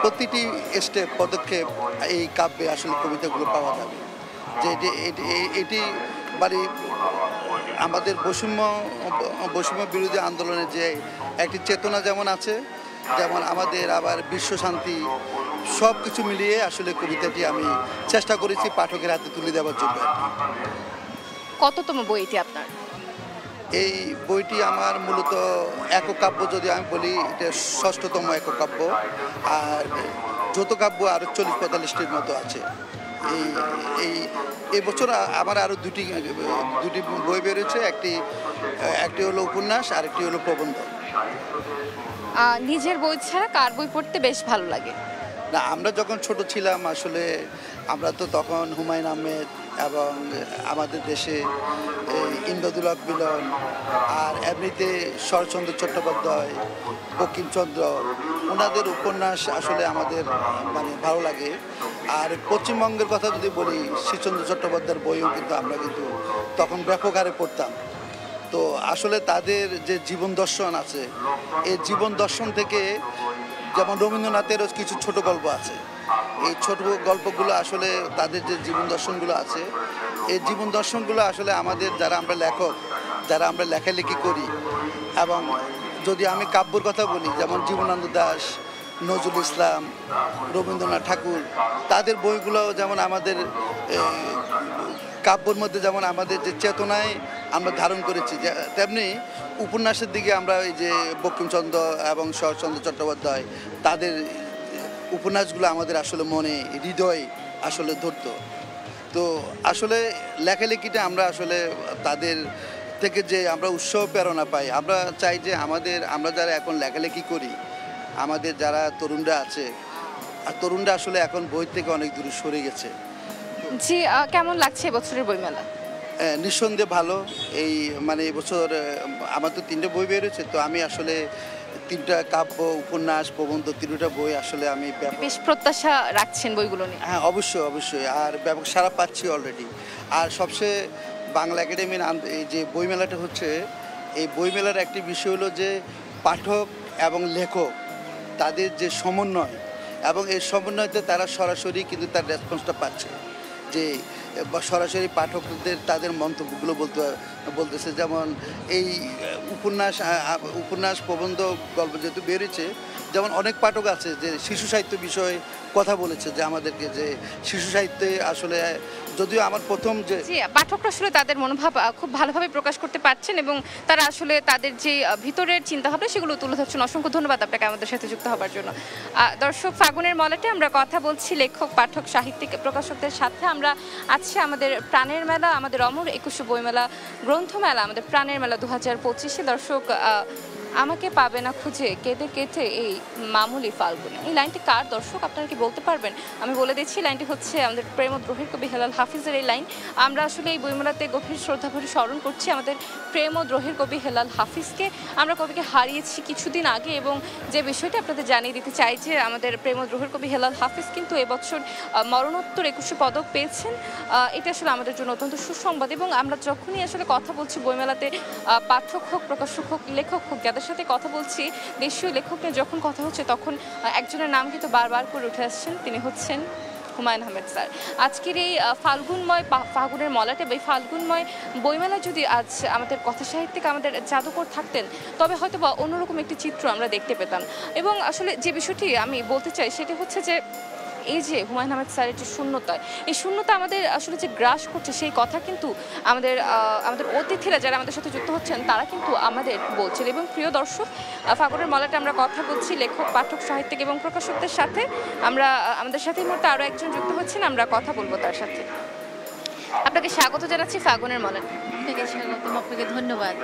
প্রতিটি স্টেপ, পদক্ষেপ এই কাব্যে আসলে কবিতাগুলো পাওয়া যাবে। যে এটি মানে আমাদের বৈষম্য বিরোধী আন্দোলনের যে একটি চেতনা যেমন আছে, যেমন আমাদের আবার বিশ্ব শান্তি, সব কিছু মিলিয়ে আসলে কবিতাটি আমি চেষ্টা করেছি পাঠকের হাতে তুলে দেওয়ার জন্য। কততম বই এটি আপনার? এই বইটি আমার মূলত একক কাব্য, যদি আমি বলি এটা 6ষ্ঠতম একক কাব্য। আর যৌথ কাব্য আরও 40-45টির মতো আছে। এই বছর আমার আরও দুটি বই বেরোচ্ছে। একটি হলো উপন্যাস আর একটি হলো প্রবন্ধ। নিজের বই ছাড়া কার বই পড়তে বেশ ভালো লাগে? না, আমরা যখন ছোট ছিলাম আসলে আমরা তো তখন হুমায়ুন আহমেদ এবং আমাদের দেশে ইন্দ্রদুল হক মিলন আর এমনিতে শরৎচন্দ্র চট্টোপাধ্যায়, বঙ্কিমচন্দ্র, ওনাদের উপন্যাস আসলে আমাদের মানে ভালো লাগে। আর পশ্চিমবঙ্গের কথা যদি বলি, শীতচন্দ্র চট্টোপাধ্যায়ের বইও কিন্তু আমরা কিন্তু তখন ব্যাপক হারে পড়তাম। তো আসলে তাদের যে জীবন দর্শন আছে, এই জীবন দর্শন থেকে, যেমন রবীন্দ্রনাথেরও কিছু ছোট গল্প আছে, এই ছোট গল্পগুলো আসলে তাদের যে জীবন দর্শনগুলো আছে, এই জীবন দর্শনগুলো আসলে আমাদের যারা আমরা লেখক, যারা আমরা লেখালেখি করি, এবং যদি আমি কাব্যর কথা বলি, যেমন জীবনানন্দ দাশ, নজরুল ইসলাম, রবীন্দ্রনাথ ঠাকুর, তাদের বইগুলো যেমন আমাদের কাব্যর মধ্যে যেমন আমাদের যে চেতনায় আমরা ধারণ করেছি, তেমনি উপন্যাসের দিকে আমরা এই যে বঙ্কিমচন্দ্র এবং শরৎচন্দ্র চট্টোপাধ্যায়, তাদের উপন্যাসগুলো আমাদের আসলে মনে, হৃদয় আসলে ধরতো। তো আসলে লেখালেখিটা আমরা আসলে তাদের থেকে যে আমরা উৎসাহ প্রেরণা পাই, আমরা চাই যে আমরা যারা এখন লেখালেখি করি, আমাদের যারা তরুণরা আছে, আর তরুণরা আসলে এখন বই থেকে অনেক দূরে সরে গেছে। জি, কেমন লাগছে এবছরের বইমেলা? নিঃসন্দেহে ভালো। এই মানে এবছর আমার তো 3টে বই বেরোচ্ছে, তো আমি আসলে 3টা কাব্য, উপন্যাস, প্রবন্ধ, 3টা বই আসলে আমি বেশ প্রত্যাশা রাখছেন বইগুলো নিয়ে? হ্যাঁ, অবশ্যই। আর ব্যাপক সাড়া পাচ্ছি অলরেডি। আর সবচেয়ে বাংলা একাডেমির এই যে বইমেলাটা হচ্ছে, এই বইমেলার একটি বিষয় হলো যে পাঠক এবং লেখক তাদের যে সমন্বয়, এবং এই সমন্বয়তে তারা সরাসরি কিন্তু তার রেসপন্সটা পাচ্ছে। যে বা সরাসরি পাঠকদের তাদের মন্তব্যগুলো বলতেছে। যেমন এই উপন্যাস প্রবন্ধ গল্প যেহেতু বেরিয়েছে, যেমন অনেক পাঠক আছে যে শিশু সাহিত্য বিষয়ে কথা বলেছে, যে আমাদেরকে যে শিশু সাহিত্যে আসলে, যদিও আমার প্রথম যে জি, পাঠকরা আসলে তাদের মনোভাব খুব ভালোভাবে প্রকাশ করতে পারছেন এবং তারা আসলে তাদের যে ভিতরের চিন্তাভাবনা সেগুলো তুলে ধরছেন। অসংখ্য ধন্যবাদ আপনাকে আমাদের সাথে যুক্ত হবার জন্য। দর্শক, ফাগুনের মলাটে আমরা কথা বলছি লেখক, পাঠক, সাহিত্যিক, প্রকাশকদের সাথে। আমরা আছি আমাদের প্রাণের মেলা, আমাদের অমর 21 বইমেলা, গ্রন্থমেলা, আমাদের প্রাণের মেলা 2025। দর্শক, আমাকে পাবে না খুঁজে কেঁদে কেটে এই মামুলি ফাল্গুনে, এই লাইনটি কার দর্শক আপনারা কি বলতে পারবেন? আমি বলে দিচ্ছি, লাইনটি হচ্ছে আমাদের প্রেমদ্রোহের কবি হেলাল হাফিজের এই লাইন। আমরা আসলে এই বইমেলাতে গভীর শ্রদ্ধাভরে স্মরণ করছি আমাদের প্রেমদ্রোহের কবি হেলাল হাফিজকে। আমরা কবিকে হারিয়েছি কিছুদিন আগে এবং যে বিষয়টি আপনাদের জানিয়ে দিতে চাই যে আমাদের প্রেমদ্রোহের কবি হেলাল হাফিজ কিন্তু এবছর মরণোত্তর 21 পদক পেয়েছেন। এটা আসলে আমাদের জন্য অত্যন্ত সুসংবাদ। এবং আমরা যখনই আসলে কথা বলছি বইমেলাতে, পাঠক হোক, প্রকাশক হোক, লেখক হোক, যাদের সাথে কথা বলছি, দেশীয় লেখক নিয়ে যখন কথা হচ্ছে তখন একজনের নাম কিন্তু বারবার করে উঠে আসছেন, তিনি হচ্ছেন হুমায়ুন আহমেদ স্যার। আজকের এই ফাগুনের মলাটে, এই ফাল্গুনময় বইমেলা যদি আজ আমাদের কথা সাহিত্যিক, আমাদের জাদুকর থাকতেন, তবে হয়তো বা অন্যরকম একটি চিত্র আমরা দেখতে পেতাম। এবং আসলে যে বিষয়টি আমি বলতে চাই সেটি হচ্ছে যে এই যে হুমায়ুন আহমেদ স্যারের যে শূন্যতা, এই শূন্যতা আমাদের আসলে যে গ্রাস করছে, সেই কথা কিন্তু আমাদের অতিথিরা যারা আমাদের সাথে যুক্ত হচ্ছেন তারা কিন্তু আমাদের বলছেন। এবং প্রিয় দর্শক, ফাগুনের মলাটে আমরা কথা বলছি লেখক, পাঠক, সাহিত্যিক এবং প্রকাশকদের সাথে। আমাদের সাথে এই মুহূর্তে আরও একজন যুক্ত হচ্ছেন, আমরা কথা বলবো তার সাথে। আপনাকে স্বাগত জানাচ্ছি ফাগুনের মলাটে। আপনাকে ধন্যবাদ।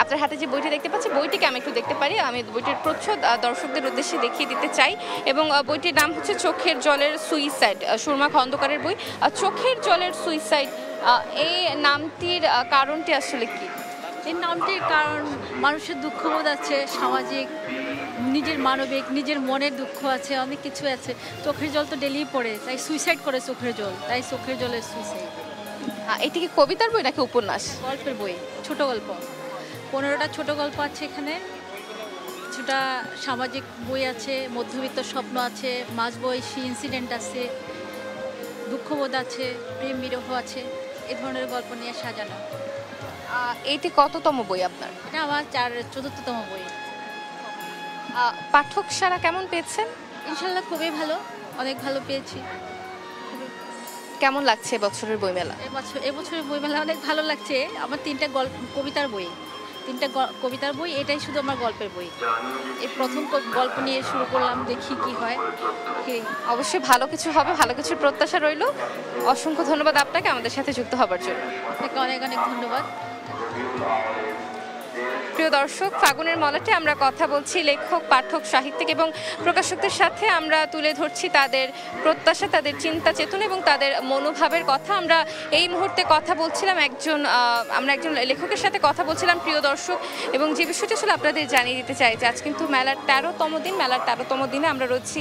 আপনার হাতে যে বইটি দেখতে পাচ্ছি, বইটিকে আমি একটু দেখতে পারি? আমি বইটির প্রচ্ছদ দর্শকদের উদ্দেশ্যে দেখিয়ে দিতে চাই। এবং বইটির নাম হচ্ছে চোখের জলের সুইসাইড, সুরমা খন্দকারের বই। চোখের জলের সুইসাইড, এই নামটির কারণটি আসলে কি? এই নামটির কারণ মানুষের দুঃখবোধ আছে, সামাজিক, নিজের মানবিক, নিজের মনের দুঃখ আছে, অনেক কিছু আছে। চোখের জল তো ডেলি পড়ে, তাই সুইসাইড করে চোখের জল, তাই চোখের জলের সুইসাইড। এটি কি কবিতার বই নাকি উপন্যাস? গল্পের বই, ছোট গল্প। 15টা ছোট গল্প আছে এখানে, কিছুটা সামাজিক বই আছে, মধ্যবিত্ত স্বপ্ন আছে, মাঝবয়সী ইনসিডেন্ট আছে, দুঃখবোধ আছে, প্রেম বিরহ আছে, এ ধরনের গল্প নিয়ে সাজানো। এটি কততম বই আপনার? এটা আমার চতুর্থতম বই। পাঠক সারা কেমন পেয়েছেন? ইনশাল্লাহ খুবই ভালো, অনেক ভালো পেয়েছি। কেমন লাগছে বছরের বইমেলা? এবছরের বইমেলা অনেক ভালো লাগছে। আমার 3টা কবিতার বই, এটাই শুধু আমার গল্পের বই। এই প্রথম গল্প নিয়ে শুরু করলাম, দেখি কি হয়। অবশ্যই ভালো কিছু হবে, ভালো কিছুর প্রত্যাশা রইল। অসংখ্য ধন্যবাদ আপনাকে আমাদের সাথে যুক্ত হবার জন্য। আপনাকে অনেক অনেক ধন্যবাদ। প্রিয় দর্শক, ফাগুনের মলাটে আমরা কথা বলছি লেখক, পাঠক, সাহিত্যিক এবং প্রকাশকদের সাথে। আমরা তুলে ধরছি তাদের প্রত্যাশা, তাদের চিন্তা চেতনা এবং তাদের মনোভাবের কথা। আমরা এই মুহূর্তে কথা বলছিলাম আমরা একজন লেখকের সাথে কথা বলছিলাম, প্রিয় দর্শক। এবং যে বিষয়টা আসলে আপনাদের জানিয়ে দিতে চাই যে আজ কিন্তু মেলার 13তম দিন। মেলার 13তম দিনে আমরা রয়েছি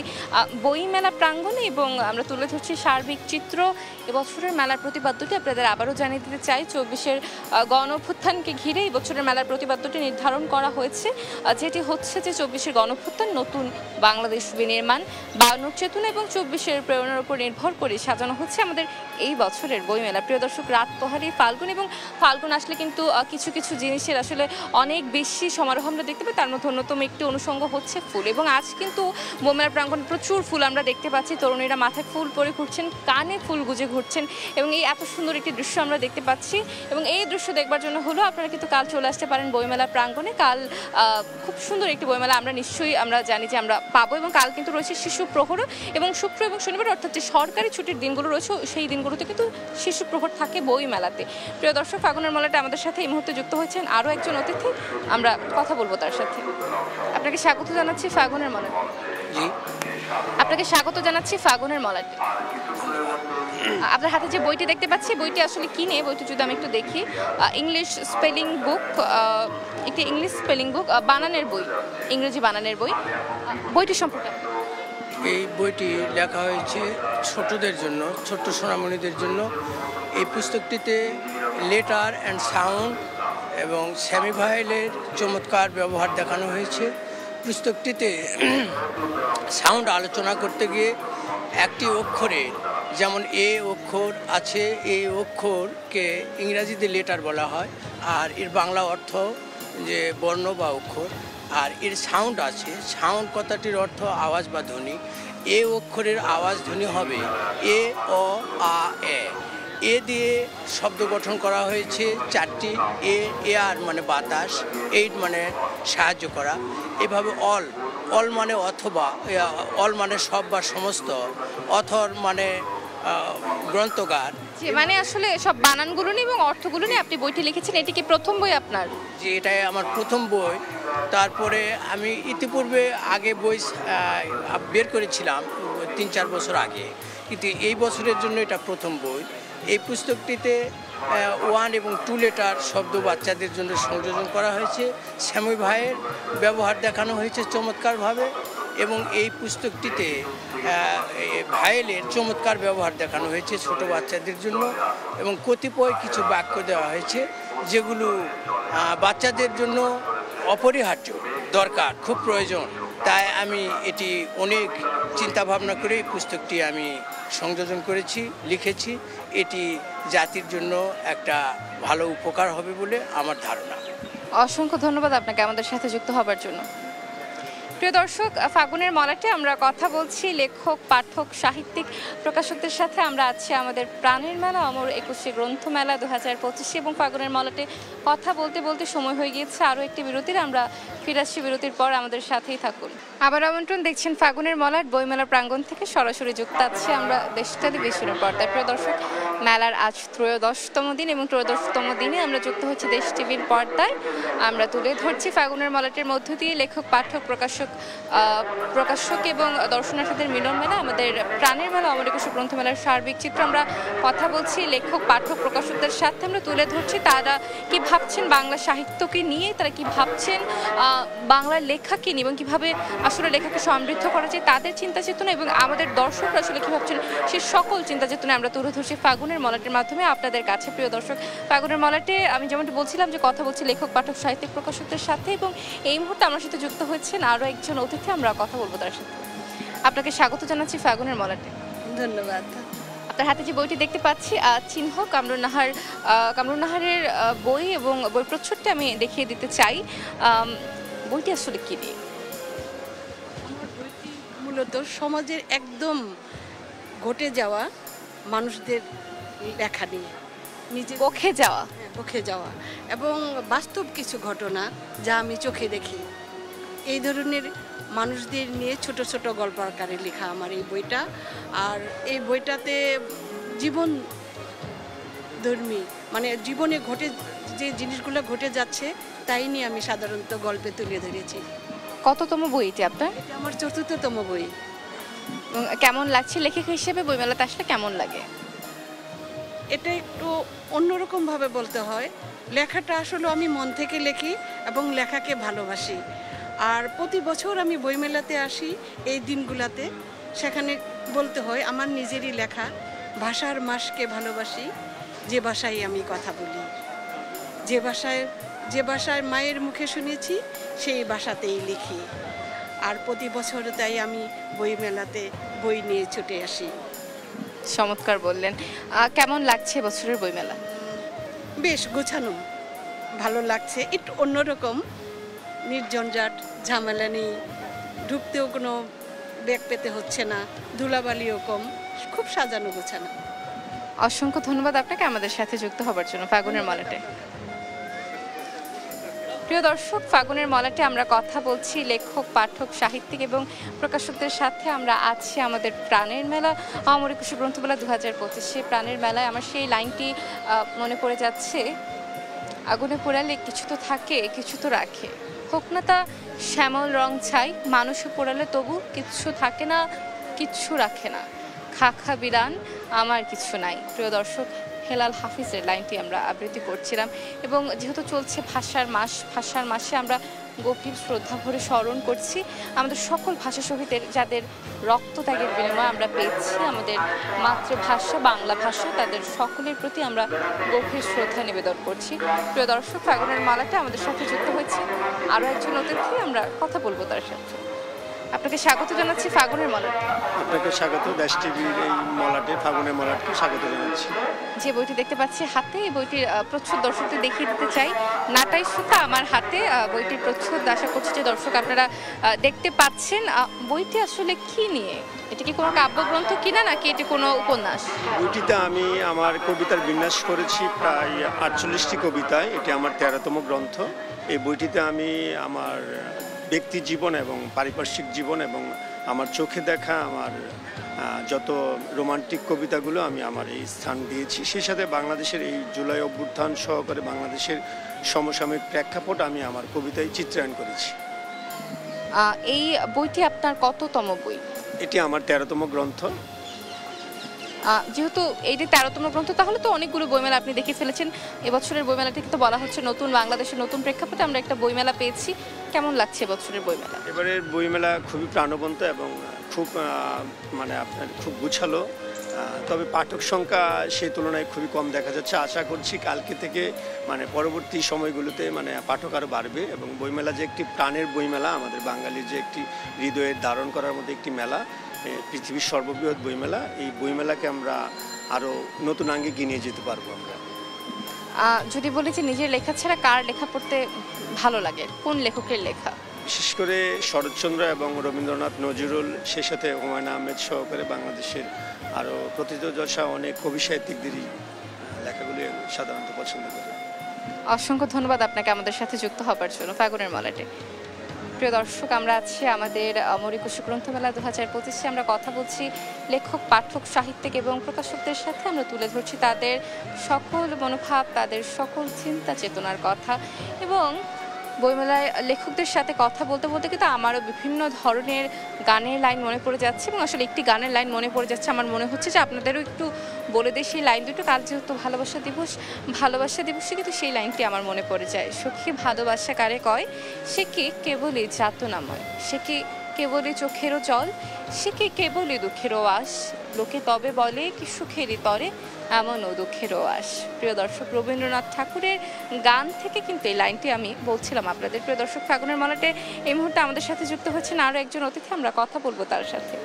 বইমেলা প্রাঙ্গণে এবং আমরা তুলে ধরছি সার্বিক চিত্র। এবছরের মেলার প্রতিপাদ্যটি আপনাদের আবারও জানিয়ে দিতে চাই। 24-এর গণ অভ্যুত্থানকে ঘিরে এই বছরের মেলার প্রতিপাদ্যটি নির্ধারণ করা হয়েছে, যেটি হচ্ছে যে 24-এর গণ অভ্যুত্থান, নতুন বাংলাদেশ বিনির্মাণ, 52 চেতনা এবং 24-এর প্রেরণার উপর নির্ভর করে সাজানো হচ্ছে আমাদের এই বছরের বইমেলা। প্রিয় দর্শক, রাত পোহালেই ফাল্গুন, এবং ফাল্গুন আসলে কিন্তু কিছু কিছু জিনিসের আসলে অনেক বেশি সমারোহ আমরা দেখতে পাই। তার মধ্যে অন্যতম একটি অনুষঙ্গ হচ্ছে ফুল। এবং আজ কিন্তু বইমেলা প্রাঙ্গণে প্রচুর ফুল আমরা দেখতে পাচ্ছি। তরুণীরা মাথায় ফুল পরে ঘুরছেন, কানে ফুল গুজে ঘুরছেন এবং এই এত সুন্দর একটি দৃশ্য আমরা দেখতে পাচ্ছি। এবং এই দৃশ্য দেখবার জন্য হলো আপনারা কিন্তু কাল চলে আসতে পারেন বইমেলা প্রাঙ্গণে। কাল খুব সুন্দর একটি বইমেলা আমরা জানি যে আমরা পাবো। এবং কাল কিন্তু রয়েছে শিশু প্রহর, এবং শুক্র এবং শনিবার অর্থাৎ যে সরকারি ছুটির দিনগুলো রয়েছে সেই দিনগুলোতে কিন্তু শিশু প্রহর থাকে বইমেলাতে। প্রিয় দর্শক, ফাগুনের মলাটে আমাদের সাথে এই মুহূর্তে যুক্ত হয়েছেন আরও একজন অতিথি, আমরা কথা বলবো তার সাথে। আপনাকে স্বাগত জানাচ্ছি ফাগুনের মলাটে। আপনাকে স্বাগত জানাচ্ছি ফাগুনের মলাটে। আপনার হাতে যে বইটি দেখতে পাচ্ছি, বইটি আসলে কি নিয়ে? বইটি যদি আমি একটু দেখি, ইংলিশ স্পেলিং বুক, একটি ইংলিশ স্পেলিং বুক, বানানের বই, ইংরেজি বানানের বই। বইটি সম্পর্কে এই বইটি লেখা হয়েছে ছোটদের জন্য, ছোট্ট সোনামণিদের জন্য। এই পুস্তকটিতে লেটার অ্যান্ড সাউন্ড এবং সেমিভাইলের চমৎকার ব্যবহার দেখানো হয়েছে। পুস্তকটিতে সাউন্ড আলোচনা করতে গিয়ে একটি অক্ষরে যেমন এ অক্ষর আছে, এই অক্ষরকে ইংরাজিতে লেটার বলা হয়, আর এর বাংলা অর্থ যে বর্ণ বা অক্ষর। আর এর সাউন্ড আছে, সাউন্ড কথাটির অর্থ আওয়াজ বা ধ্বনি। এ অক্ষরের আওয়াজ ধ্বনি হবে এ, অ, আ, এ। এ দিয়ে শব্দ গঠন করা হয়েছে 4টি। এয়ার মানে বাতাস, এইড মানে সাহায্য করা। এভাবে অল মানে অথবা, অল মানে সব বা সমস্ত, অথর মানে গ্রন্থকার। যে মানে আসলে সব বানানগুলো নিয়ে এবং অর্থগুলো নিয়ে আপনি বইটি লিখেছেন। এটি কি প্রথম বই আপনার? যে এটাই আমার প্রথম বই। তারপরে আমি ইতিপূর্বে আগে বই বের করেছিলাম 3-4 বছর আগে, কিন্তু এই বছরের জন্য এটা প্রথম বই। এই পুস্তকটিতে 1 এবং 2 লেটার শব্দ বাচ্চাদের জন্য সংযোজন করা হয়েছে। স্যামি ভাইয়ের ব্যবহার দেখানো হয়েছে চমৎকারভাবে, এবং এই পুস্তকটিতে ভায়েলের চমৎকার ব্যবহার দেখানো হয়েছে ছোট বাচ্চাদের জন্য, এবং কতিপয় কিছু বাক্য দেওয়া হয়েছে যেগুলো বাচ্চাদের জন্য অপরিহার্য, দরকার, খুব প্রয়োজন। তাই আমি এটি অনেক চিন্তা ভাবনা করে এই পুস্তকটি আমি সংযোজন করেছি, লিখেছি। এটি জাতির জন্য একটা ভালো উপকার হবে বলে আমার ধারণা। অসংখ্য ধন্যবাদ আপনাকে আমাদের সাথে যুক্ত হবার জন্য। প্রিয় দর্শক, ফাগুনের মলাটে আমরা কথা বলছি লেখক, পাঠক, সাহিত্যিক, প্রকাশকদের সাথে। আমরা আছি আমাদের প্রাণের মেলা অমর 21শে গ্রন্থমেলা 2025, এবং ফাগুনের মলাটে কথা বলতে বলতে সময় হয়ে গিয়েছে আরও একটি বিরতির। আমরা ফিরে আসছি বিরতির পর, আমাদের সাথেই থাকুন। আবার আমন্ত্রণ, দেখছেন ফাগুনের মলাট বইমেলা প্রাঙ্গণ থেকে সরাসরি যুক্ত আছি আমরা দেশ টেলিভিশনের পর্দায়। প্রিয় দর্শক, মেলার আজ 13তম দিন, এবং 13তম দিনে আমরা যুক্ত হচ্ছি দেশ টিভির পর্দায়। আমরা তুলে ধরছি ফাগুনের মলাটের মধ্য দিয়ে লেখক, পাঠক, প্রকাশক এবং দর্শনার্থীদের মিলন মেলা, আমাদের প্রাণের মেলা অমর 21শে গ্রন্থমেলার সার্বিক চিত্র। আমরা কথা বলছি লেখক, পাঠক, প্রকাশকদের সাথে। আমরা তুলে ধরছি তারা কি ভাবছেন বাংলা সাহিত্যকে নিয়ে, তারা কি ভাবছেন বাংলার লেখাকে নিয়ে, এবং কীভাবে আসলে লেখাকে সমৃদ্ধ করা যায় তাদের চিন্তা চেতনা, এবং আমাদের দর্শকরা আসলে কী ভাবছেন সে সকল চিন্তা চেতনা আমরা তুলে ধরছি ফাগুনের মলাটের মাধ্যমে আপনাদের কাছে। প্রিয় দর্শক, ফাগুনের মলাটে আমি যেমনটি বলছিলাম যে কথা বলছি লেখক, পাঠক, সাহিত্যিক, প্রকাশকদের সাথে, এবং এই মুহূর্তে আমার সাথে যুক্ত হয়েছেন আরও একজন অতিথি। আমরা কথা বলবো তার সাথে। আপনাকে স্বাগত জানাচ্ছি ফাগুনের মলাটে। ধন্যবাদ। আপনার হাতে যে বইটি দেখতে পাচ্ছি চিহ্ন কামরুন নাহারের বই, এবং বই প্রচ্ছদটি আমি দেখিয়ে দিতে চাই। বইটি আসলে কি নিয়ে? আমার বইটি মূলত সমাজের একদম ঘটে যাওয়া মানুষদের লেখা নিয়ে, নিজের পক্ষে যাওয়া এবং বাস্তব কিছু ঘটনা যা আমি চোখে দেখি, এই ধরনের মানুষদের নিয়ে ছোট ছোট গল্প আকারে লেখা আমার এই বইটা। আর এই বইটাতে জীবন ধর্মী, মানে জীবনে যে জিনিসগুলো ঘটে যাচ্ছে তাই নিয়ে আমি সাধারণত গল্পে তুলে ধরেছি। কততম বই এটি আপনার? এটা আমার 4র্থতম বই। কেমন লাগছে লেখক হিসেবে বইমেলাতে আসলে কেমন লাগে? এটা একটু অন্যরকমভাবে বলতে হয়। লেখাটা আসলে আমি মন থেকে লিখি এবং লেখাকে ভালোবাসি। আর প্রতি বছর আমি বইমেলাতে আসি এই দিনগুলাতে, সেখানে বলতে হয় আমার নিজেরই লেখা। ভাষার মাসকে ভালোবাসি, যে ভাষায় আমি কথা বলি, যে ভাষায় মায়ের মুখে শুনেছি সেই ভাষাতেই লিখি। আর প্রতি বছর তাই আমি বইমেলাতে বই নিয়ে ছুটে আসি। চমৎকার বললেন। কেমন লাগছে বছরের বইমেলা? বেশ গোছানো, ভালো লাগছে। একটু অন্যরকম, নির্ঝঞ্ঝাট, ঝামেলা নেই, ঢুকতেও কোনো ব্যাগ পেতে হচ্ছে না, ধুলাবালিও কম, খুব সাজানো গোছানো। অসংখ্য ধন্যবাদ আপনাকে আমাদের সাথে যুক্ত হবার জন্য ফাগুনের মলাটে। প্রিয় দর্শক, ফাগুনের মলাটে আমরা কথা বলছি লেখক, পাঠক, সাহিত্যিক এবং প্রকাশকদের সাথে। আমরা আছি আমাদের প্রাণের মেলা অমর 21শে গ্রন্থমেলা 2025। প্রাণের মেলায় আমার সেই লাইনটি মনে পড়ে যাচ্ছে, আগুনে পোড়ালে কিছু তো থাকে, কিছু তো রাখে, হোক না তা শ্যামল রং ছাই, মানুষও পোড়ালে তবু কিচ্ছু থাকে না, কিচ্ছু রাখে না, খা বিরান আমার কিছু নাই। প্রিয় দর্শক, হেলাল হাফিজের লাইনটি আমরা আবৃত্তি করছিলাম, এবং যেহেতু চলছে ভাষার মাসে আমরা গভীর শ্রদ্ধা ভরে স্মরণ করছি আমাদের সকল ভাষা শহীদের, যাদের রক্তত্যাগের বিনিময়ে আমরা পেয়েছি আমাদের মাতৃভাষা বাংলা ভাষা, তাদের সকলের প্রতি আমরা গভীর শ্রদ্ধা নিবেদন করছি। প্রিয় দর্শক, ফাগুনের মালাটা আমাদের সাথে যুক্ত হয়েছে আরও একজন অতিথি। আমরা কথা বলবো তার সাথে। আপনাকে স্বাগত জানাচ্ছি ফাগুনের মলাটে। আপনাকে স্বাগত, দেশ টিভির এই মলাটে, ফাগুনের মলাটকে স্বাগত জানাচ্ছি। যে বইটি দেখতে পাচ্ছি হাতে, এই বইটির প্রচ্ছদ দর্শকদের দেখিয়ে দিতে চাই। নাটাই সুতা আমার হাতে, বইটির প্রচ্ছদ আশা করছি যে দর্শক আপনারা দেখতে পাচ্ছেন। বইটি আসলে কি নিয়ে? এটা কি কোনো কাব্যগ্রন্থ কিনা নাকি এটি কোনো উপন্যাস? বইটিতে আমি আমার কবিতার বিন্যাস করেছি প্রায় 48টি কবিতায়। এটি আমার 13তম গ্রন্থ। এই বইটিতে আমি আমার ব্যক্তি জীবন এবং পারিপার্শ্বিক জীবন এবং আমার চোখে দেখা আমার যত রোমান্টিক কবিতাগুলো আমি আমার এই স্থান দিয়েছি। সেই সাথে বাংলাদেশের এই জুলাই অভ্যুত্থান সহকারে বাংলাদেশের সমসাময়িক প্রেক্ষাপট আমি আমার কবিতায় চিত্রায়ন করেছি। এই বইটি আপনার কততম বই? এটি আমার 13তম গ্রন্থ। যেহেতু এই যে 13তম গ্রন্থ, তাহলে তো অনেকগুলো বইমেলা আপনি দেখে ফেলেছেন। এবছরের বইমেলাটিকে তো বলা হচ্ছে নতুন বাংলাদেশের নতুন প্রেক্ষাপটে আমরা একটা বইমেলা পেয়েছি। কেমন লাগছে এবছরের বইমেলা? এবারের বইমেলা খুবই প্রাণবন্ত এবং খুব মানে আপনার খুব গুছালো। তবে পাঠক সংখ্যা সেই তুলনায় খুবই কম দেখা যাচ্ছে। আশা করছি কালকে থেকে মানে পরবর্তী সময়গুলোতে মানে পাঠক আরও বাড়বে এবং বইমেলা যে একটি প্রাণের বইমেলা, আমাদের বাঙালির যে একটি হৃদয়ের ধারণ করার মধ্যে একটি মেলা, পৃথিবীর সর্ববৃহৎ বইমেলা, এই বইমেলাকে আমরা আরও নতুন আঙ্গিকে নিয়ে যেতে পারবো। আমরা যদি বলি যে নিজের লেখা ছাড়া কার লেখা পড়তে ভালো লাগে, কোন লেখকের লেখা? বিশেষ করে শরৎচন্দ্র এবং রবীন্দ্রনাথ, নজরুল, সেই সাথে হুমায়ুন আহমেদ সহকারে বাংলাদেশের আরও প্রথিতযশা অনেক কবি সাহিত্যিকদেরই লেখাগুলি সাধারণত পছন্দ করে। অসংখ্য ধন্যবাদ আপনাকে আমাদের সাথে যুক্ত হবার জন্য ফাগুনের মলাটে। প্রিয় দর্শক, আমরা আছি আমাদের মরিকুশি গ্রন্থমেলা 2025। আমরা কথা বলছি লেখক, পাঠক, সাহিত্যিক এবং প্রকাশকদের সাথে। আমরা তুলে ধরছি তাদের সকল মনোভাব, তাদের সকল চিন্তা চেতনার কথা। এবং বইমেলায় লেখকদের সাথে কথা বলতে বলতে কিন্তু আমারও বিভিন্ন ধরনের গানের লাইন মনে পড়ে যাচ্ছে। এবং আসলে একটি গানের লাইন মনে পড়ে যাচ্ছে, আমার মনে হচ্ছে যে আপনাদেরও একটু বলে দিই সেই লাইন দুটো। কাল যেহেতু ভালোবাসা দিবসে কিন্তু সেই লাইনটি আমার মনে পড়ে যায়। সখী ভালোবাসা কারে কয়, সে কি কেবলই যাতনাময়, সে কি কেবলই চোখেরও জল, সে কি কেবলই দুঃখেরও আশ, লোকে তবে বলে কি সুখেরই তরে এমনও দুঃখেরও আশ। প্রিয় দর্শক, রবীন্দ্রনাথ ঠাকুরের গান থেকে কিন্তু এই লাইনটি আমি বলছিলাম আপনাদের। প্রিয় দর্শক, ফাগুনের মলাটে এই মুহূর্তে আমাদের সাথে যুক্ত হচ্ছেন আরও একজন অতিথি। আমরা কথা বলবো তার সাথে।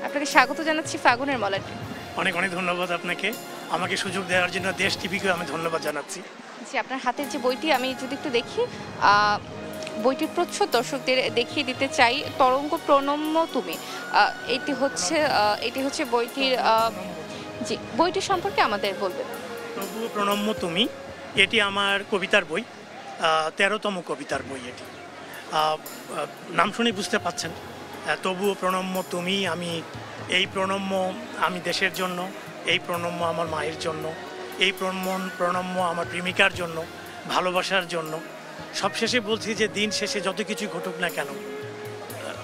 আপনাকে স্বাগত জানাচ্ছি ফাগুনের মলাটে। অনেক অনেক ধন্যবাদ আপনাকে, আমাকে সুযোগ দেওয়ার জন্য দেশ টিভিকে আমি ধন্যবাদ জানাচ্ছি। জি, আপনার হাতের যে বইটি আমি যদি একটু দেখি, বইটির প্রচ্ছদ দর্শকদের দেখিয়ে দিতে চাই। তরঙ্গ প্রণম্য তুমি, এটি হচ্ছে বইটির। জি, বইটি সম্পর্কে আমাদের বলবেন। তবুও প্রণম্য তুমি, এটি আমার কবিতার বই, 13তম কবিতার বই। এটি নাম শুনে বুঝতে পাচ্ছেন, তবুও প্রণম্য তুমি। এই প্রণম্য আমি দেশের জন্য, এই প্রণম্য আমার মায়ের জন্য, এই প্রণম্য আমার প্রেমিকার জন্য, ভালোবাসার জন্য। সবশেষে বলছি যে দিন শেষে যত কিছু ঘটুক না কেন,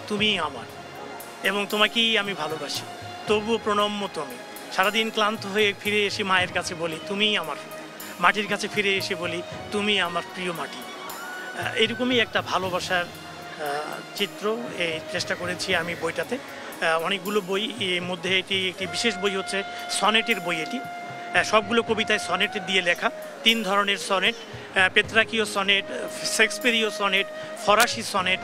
তুমিই আমার এবং তোমাকেই আমি ভালোবাসি। তবুও প্রণম্য তুমি। সারাদিন ক্লান্ত হয়ে ফিরে এসে মায়ের কাছে বলি তুমিই আমার, মাটির কাছে ফিরে এসে বলি তুমি আমার প্রিয় মাটি। এরকমই একটা ভালোবাসার চিত্র এই চেষ্টা করেছি আমি বইটাতে। অনেকগুলো বই, এর মধ্যে এটি একটি বিশেষ বই হচ্ছে সনেটের বই। এটি সবগুলো কবিতায় সনেট দিয়ে লেখা। 3 ধরনের সনেট, পেত্রাকীয় সনেট, শেক্সপিয়ারীয় সনেট, ফরাসি সনেট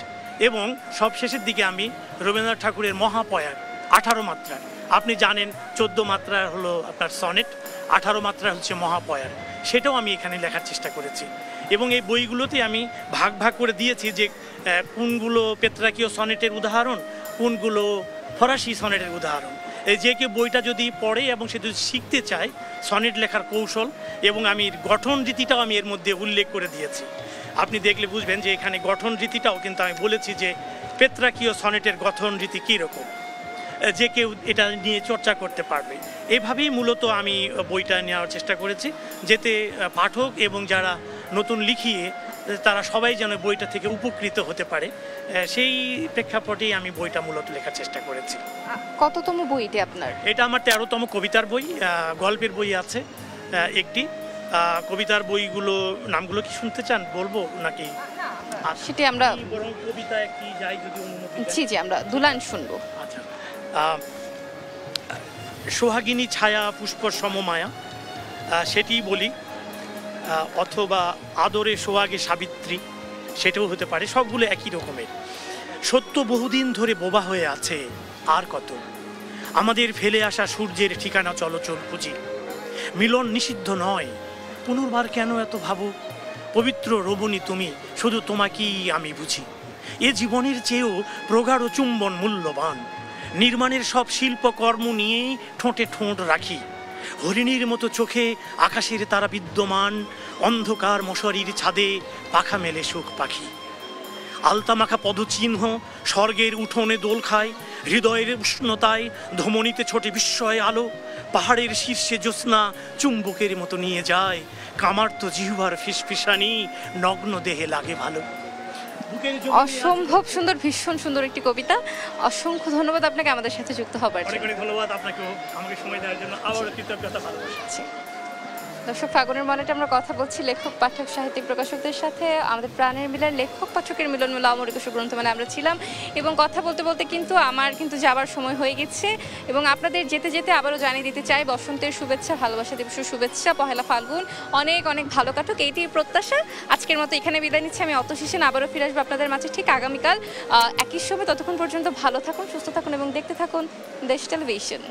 এবং সবশেষের দিকে আমি রবীন্দ্রনাথ ঠাকুরের মহাপয়ার 18 মাত্রা। আপনি জানেন 14 মাত্রার হলো আপনার সনেট, 18 মাত্রা হচ্ছে মহাপয়ার, সেটাও আমি এখানে লেখার চেষ্টা করেছি। এবং এই বইগুলোতে আমি ভাগ ভাগ করে দিয়েছি যে কোনগুলো পেত্রাকীয় সনেটের উদাহরণ, কোনগুলো ফরাসি সনেটের উদাহরণ। এই যে কেউ বইটা যদি পড়ে এবং সে যদি শিখতে চায় সনেট লেখার কৌশল এবং আমি গঠন রীতিটাও আমি এর মধ্যে উল্লেখ করে দিয়েছি। আপনি দেখলে বুঝবেন যে এখানে গঠন রীতিটাও কিন্তু আমি বলেছি যে পেত্রাকীয় সনেটের গঠন রীতি কীরকম, যে কেউ এটা নিয়ে চর্চা করতে পারবে। এভাবেই মূলত আমি বইটা নেওয়ার চেষ্টা করেছি, যাতে পাঠক এবং যারা নতুন লিখিয়ে তারা সবাই যেন বইটা থেকে উপকৃত হতে পারে, সেই প্রেক্ষাপটেই আমি বইটা মূলত লেখার চেষ্টা করেছি। কততম বই এটি আপনার? এটা আমার 13তম কবিতার বই। গল্পের বই আছে একটি। কবিতার বইগুলো নামগুলো কি শুনতে চান বলবো নাকি? সেটি আমরা বরং কবিতা একটি যাই যদি অনুমতি। জি, আমরা দুলান শুনবো। আচ্ছা, সোহাগিনী ছায়া পুষ্প সমমায়া, সেটি বলি, অথবা আদরে সোহাগে সাবিত্রী, সেটাও হতে পারে। সবগুলো একই রকমের। সত্য বহুদিন ধরে বোবা হয়ে আছে, আর কত আমাদের ফেলে আসা সূর্যের ঠিকানা চলচল খুঁজি। মিলন নিষিদ্ধ নয়, পুনর্বার কেন এত ভাবো? পবিত্র রবণী তুমি, শুধু তোমাকেই আমি বুঝি। এ জীবনের চেয়েও প্রগাঢ় চুম্বন মূল্যবান, নির্মাণের সব শিল্পকর্ম নিয়েই ঠোঁটে ঠোঁট রাখি। হরিণীর মতো চোখে আকাশের তারা বিদ্যমান, অন্ধকার মশারির ছাদে পাখা মেলে সুখ পাখি। আলতামাখা পদচিহ্ন স্বর্গের উঠোনে দোল খায়, হৃদয়ের উষ্ণতায় ধমনীতে ছোটে বিস্ময় আলো। পাহাড়ের শীর্ষে জ্যোৎস্না চুম্বকের মতো নিয়ে যায়, কামার্ত জিহ্বার ফিসফিসানি নগ্ন দেহে লাগে ভালো। অসম্ভব সুন্দর, ভীষণ সুন্দর একটি কবিতা। অসংখ্য ধন্যবাদ আপনাকে আমাদের সাথে যুক্ত হবার জন্য। অনেক ধন্যবাদ আপনাকেও আমাকে সময় দেওয়ার জন্য, আবার কৃতজ্ঞতা ভালোবাসা। দর্শক, ফাগুনের মনেটে আমরা কথা বলছি লেখক, পাঠক, সাহিত্যিক প্রকাশকদের সাথে। আমাদের প্রাণের মিলন, লেখক পাঠকের মিলন মেলা অমর একুশে গ্রন্থমেলায় আমরা ছিলাম এবং কথা বলতে বলতে কিন্তু আমার যাবার সময় হয়ে গেছে। এবং আপনাদের যেতে যেতে আবারও জানিয়ে দিতে চাই, বসন্তের শুভেচ্ছা, ভালোবাসা দিবসের শুভেচ্ছা, পহেলা ফাল্গুন অনেক অনেক ভালো কাটুক, এইটি প্রত্যাশা। আজকের মতো এখানে বিদায় নিচ্ছি আমি, অতসী সেন। আবারও ফিরে আসবো আপনাদের মাঝে ঠিক আগামীকাল একই সময়। ততক্ষণ পর্যন্ত ভালো থাকুন, সুস্থ থাকুন এবং দেখতে থাকুন দেশ টেলিভিশন।